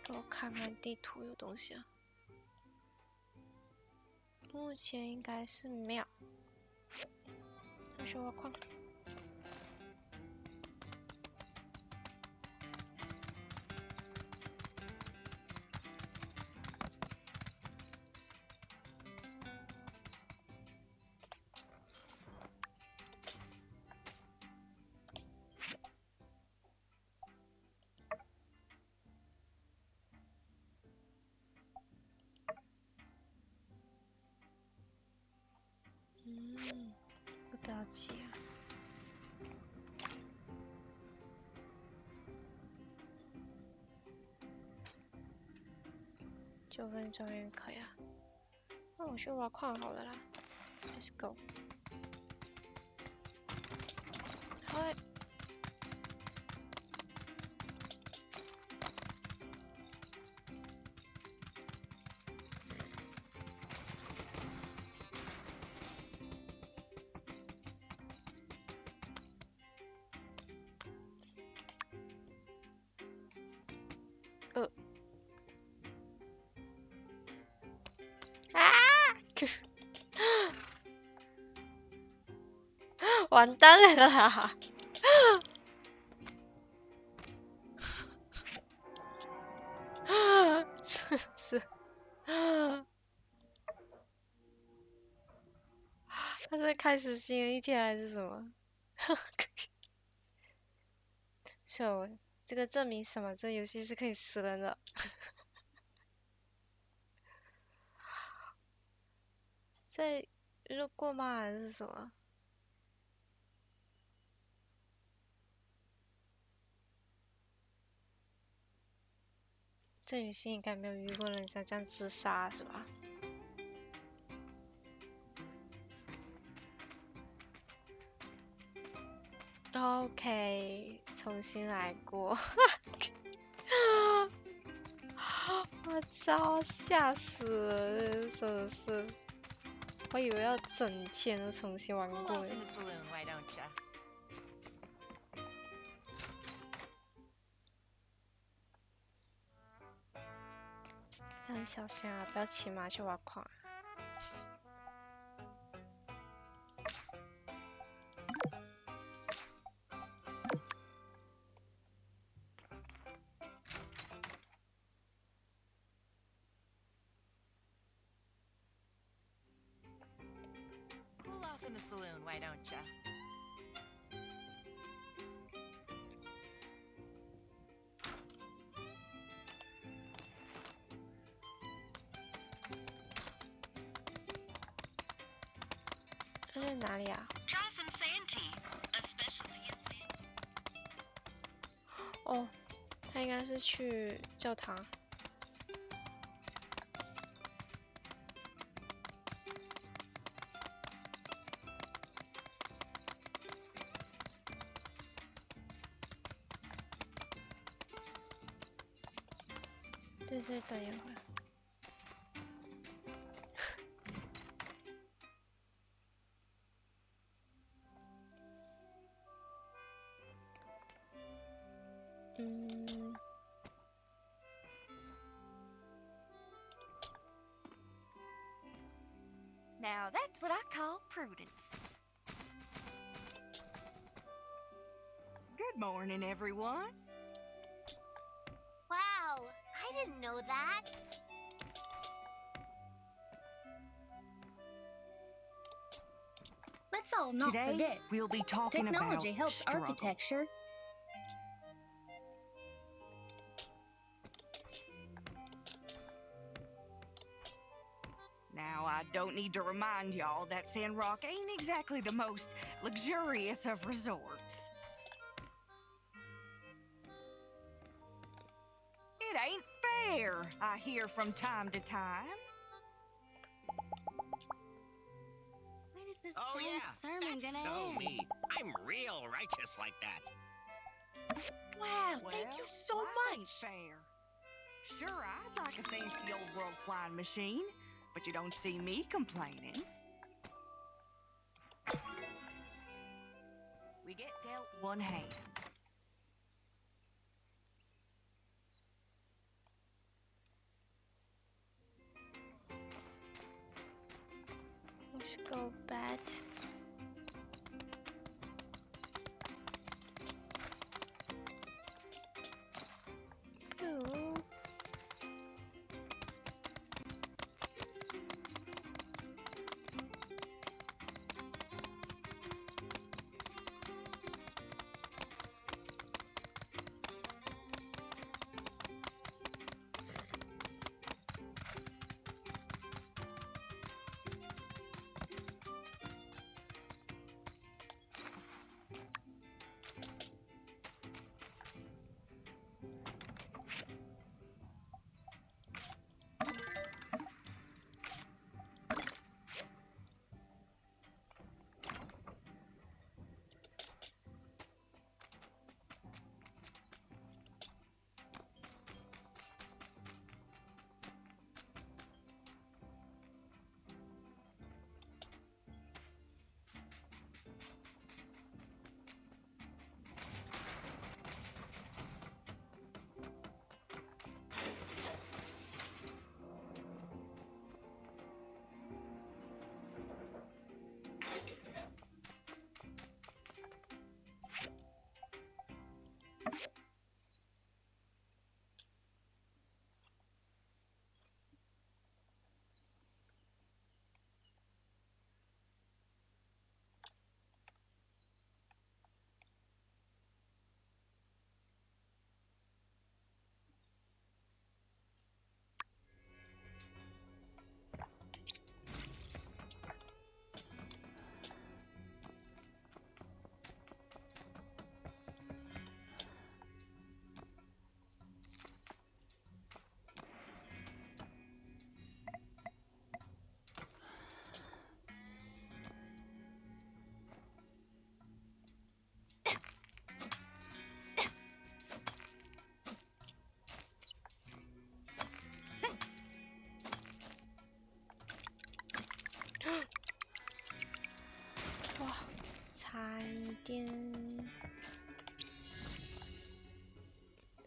给我看看地图有东西啊。目前应该是没有。那去挖矿。不要急啊。9分钟也可以啊。那我去挖矿好了啦。Let's go。嗨。完蛋了啦！真是，在开始新的一天还是什么？所以我这个证明什么？这游戏是可以死人的。在路过吗？还是什么？这游戏应该没有遇过人家这样自杀，是吧？OK， 重新来过。我操，吓死了！真的是，我以为要整天都重新玩过耶。要很小心啊，不要骑马去挖矿。Cool off in the saloon, why don't ya?这是哪里啊？ Try some sand tea, a specialty in sand. 哦，他应该是去教堂。对，再等一会儿。Now that's what I call prudence. Good morning, everyone. Wow, I didn't know that. Let's all not Today, forget, we'll be talking technology about helps struggle. architecture. Now, I don't need to remind y'all that Sandrock ain't exactly the most luxurious of resorts. It ain't fair, I hear from time to time. When is this Oh, damn yeah. sermon That's gonna so end? me. I'm real righteous like that. Wow, Well, thank you so that much. Ain't fair. Sure, I'd like a fancy old world flying machine, but you don't see me complaining. We get dealt one hand. Let's go bed. Ooh.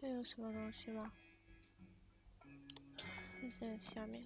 这有什么东西吗？就在下面。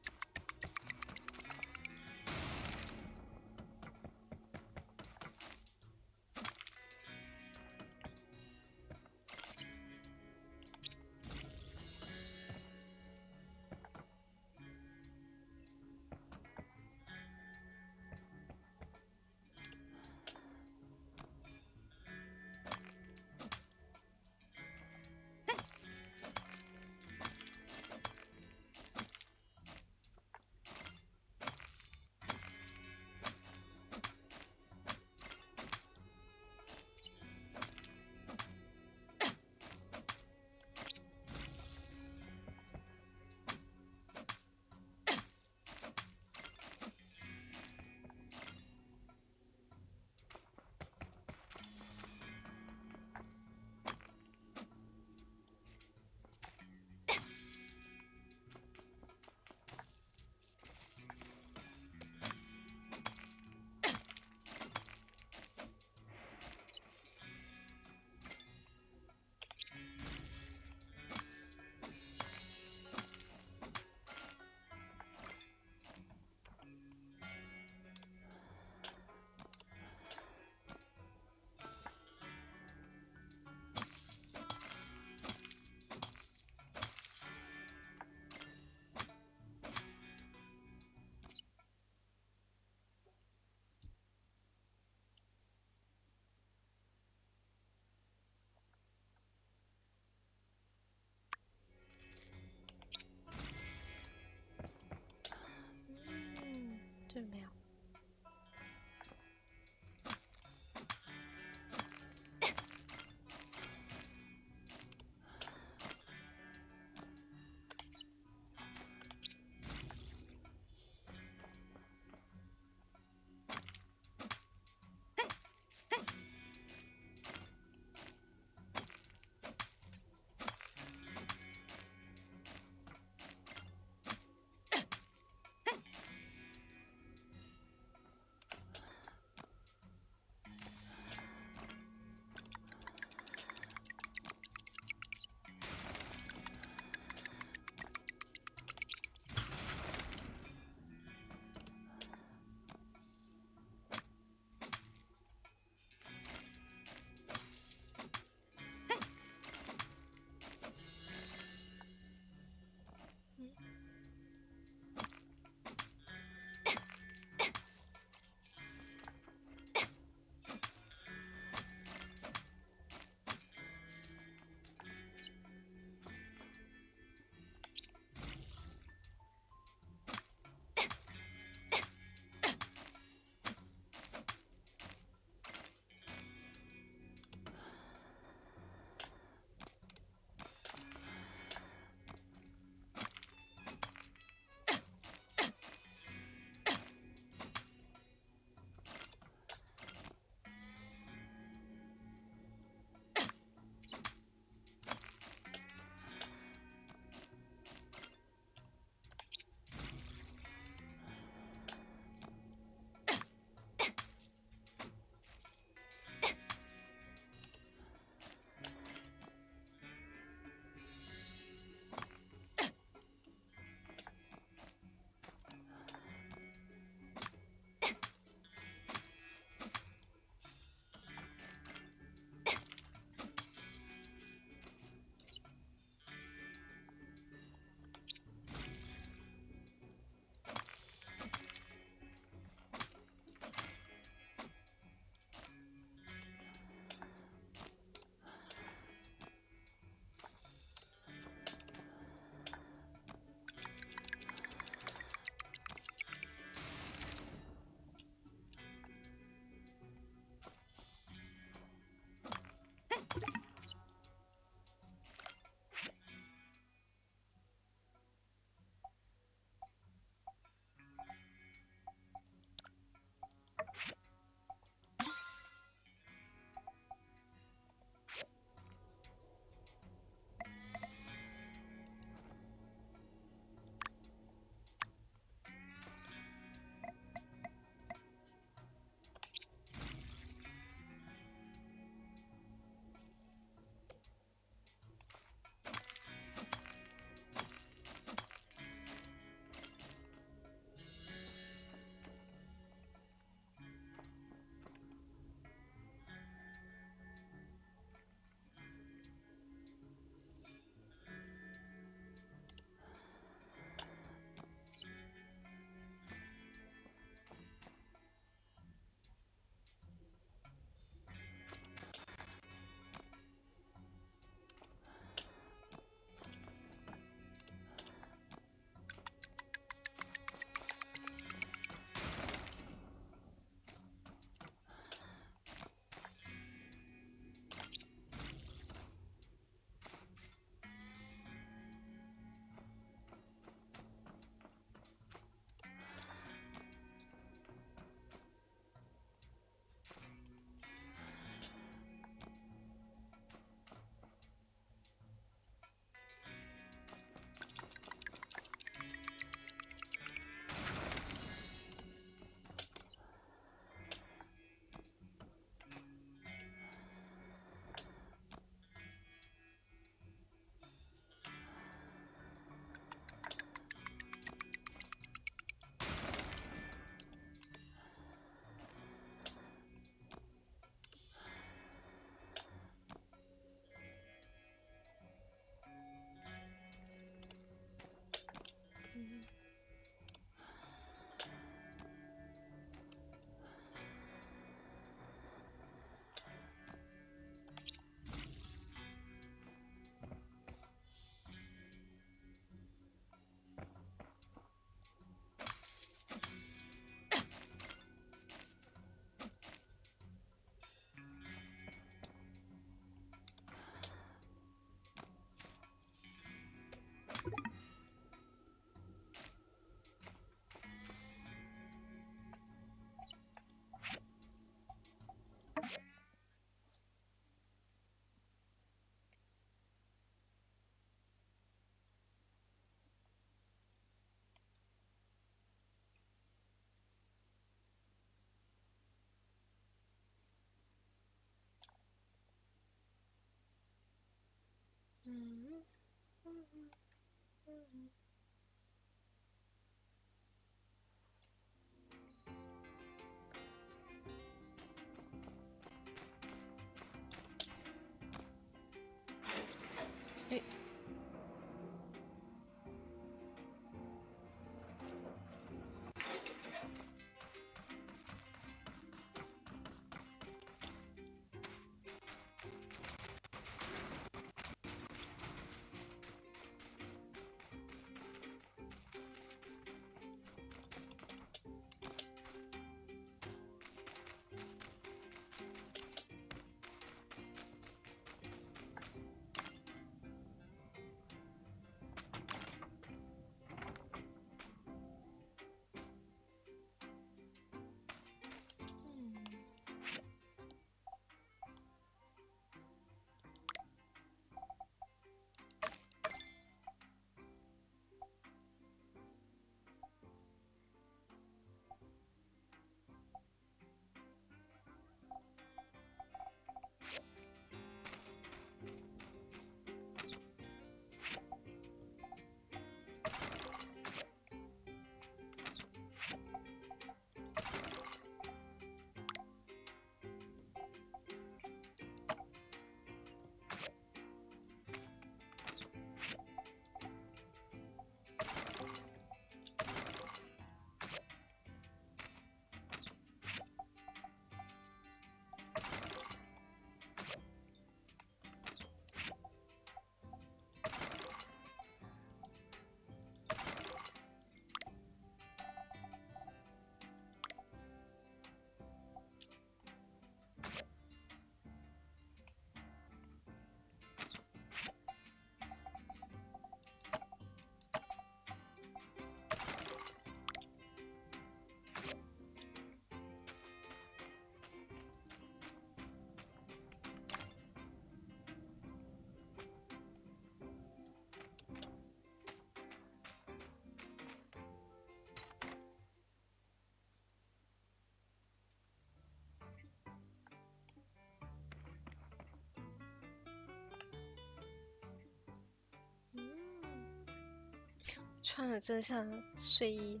穿的真像睡衣。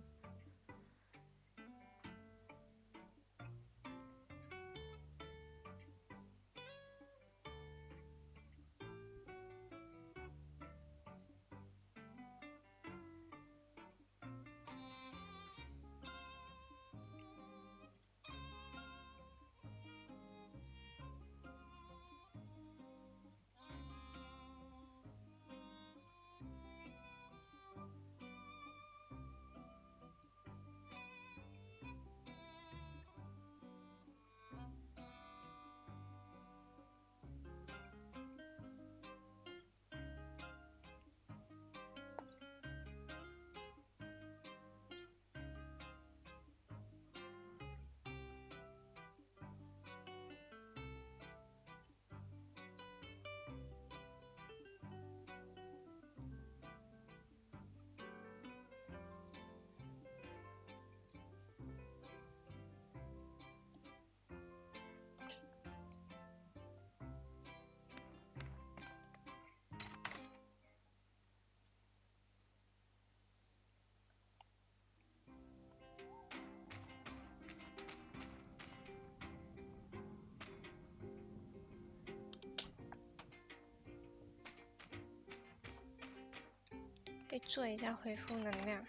可以做一下恢复能量，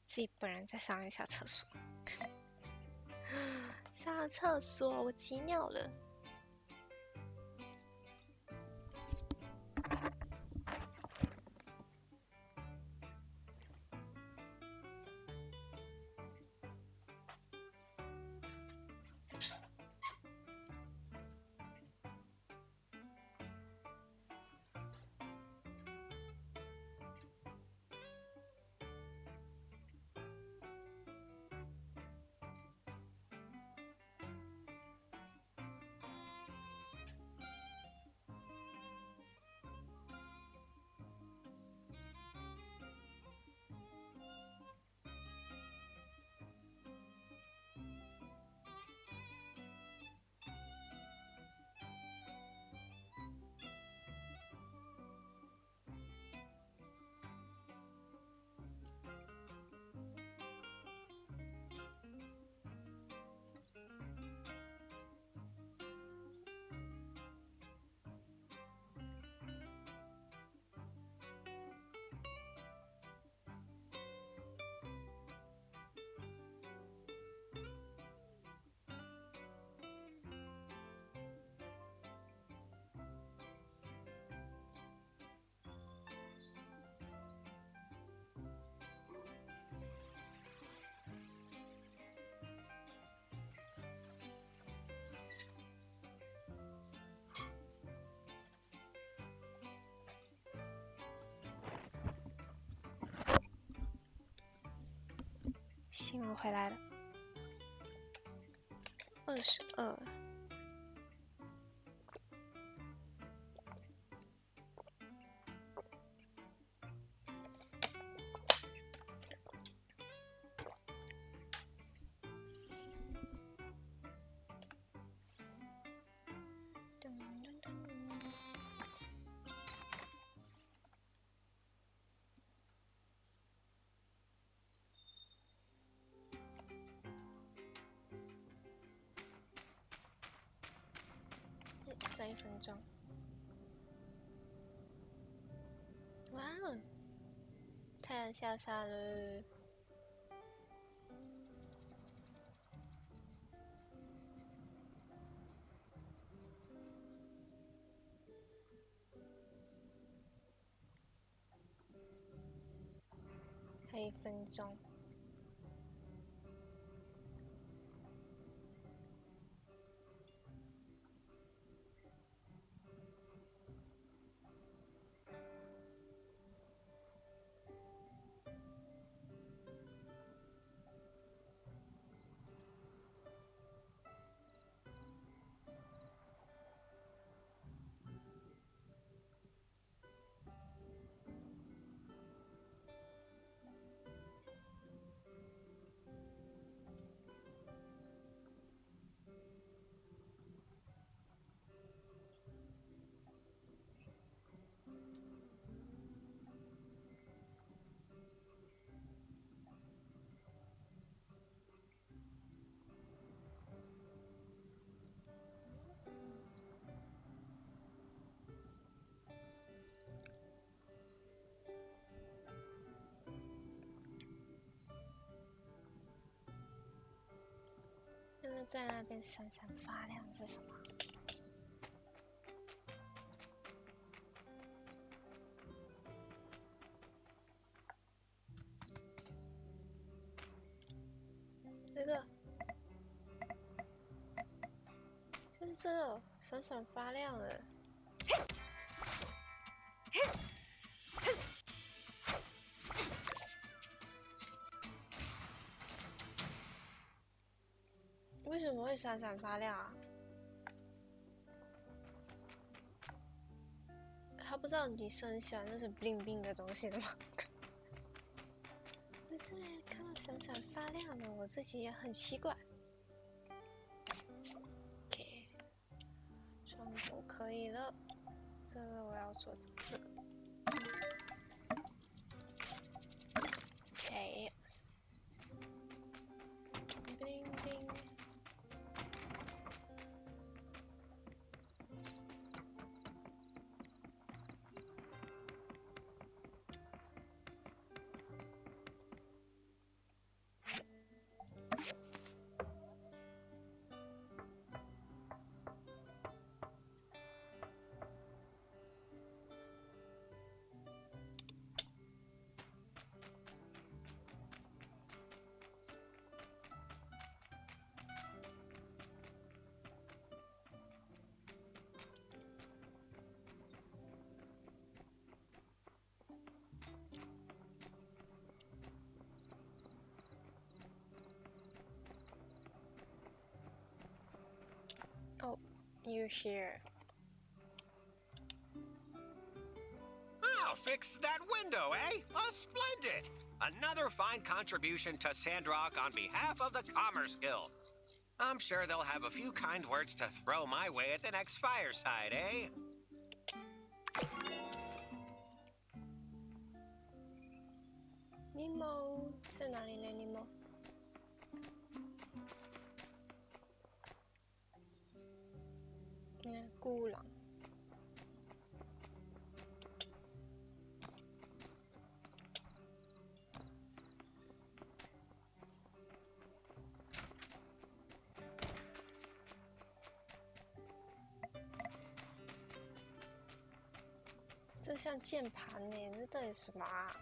自己本人再上一下厕所。上了厕所，我急尿了。行，我回来了。22。剩1分钟。哇哦，太阳下山了。还有1分钟。就是在那边闪闪发亮是什么？这个，就是这个闪闪发亮的。为什么会闪闪发亮啊？他不知道你是很喜欢那种 bling bling 的东西的吗？我这里看到闪闪发亮的，我自己也很奇怪。OK， 双手可以了，这个我要做这个。OK， bling bling。Oh, you're here. Oh, fixed that window, eh? Oh, splendid! Another fine contribution to Sandrock on behalf of the Commerce Guild. I'm sure they'll have a few kind words to throw my way at the next fireside, eh? Nemo 在哪里呢 ？Nemo。孤狼。这像键盘呢，这到底什么啊？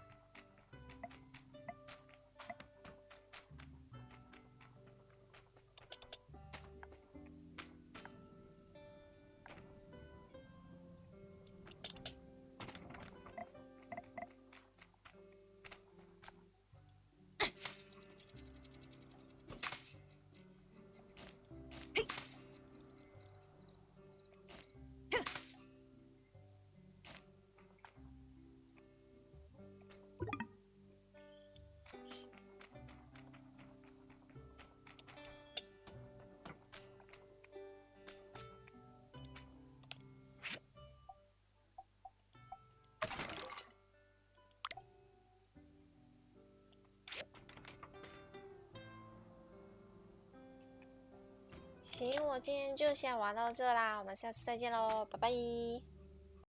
行，我今天就先玩到这啦，我们下次再见喽，拜拜。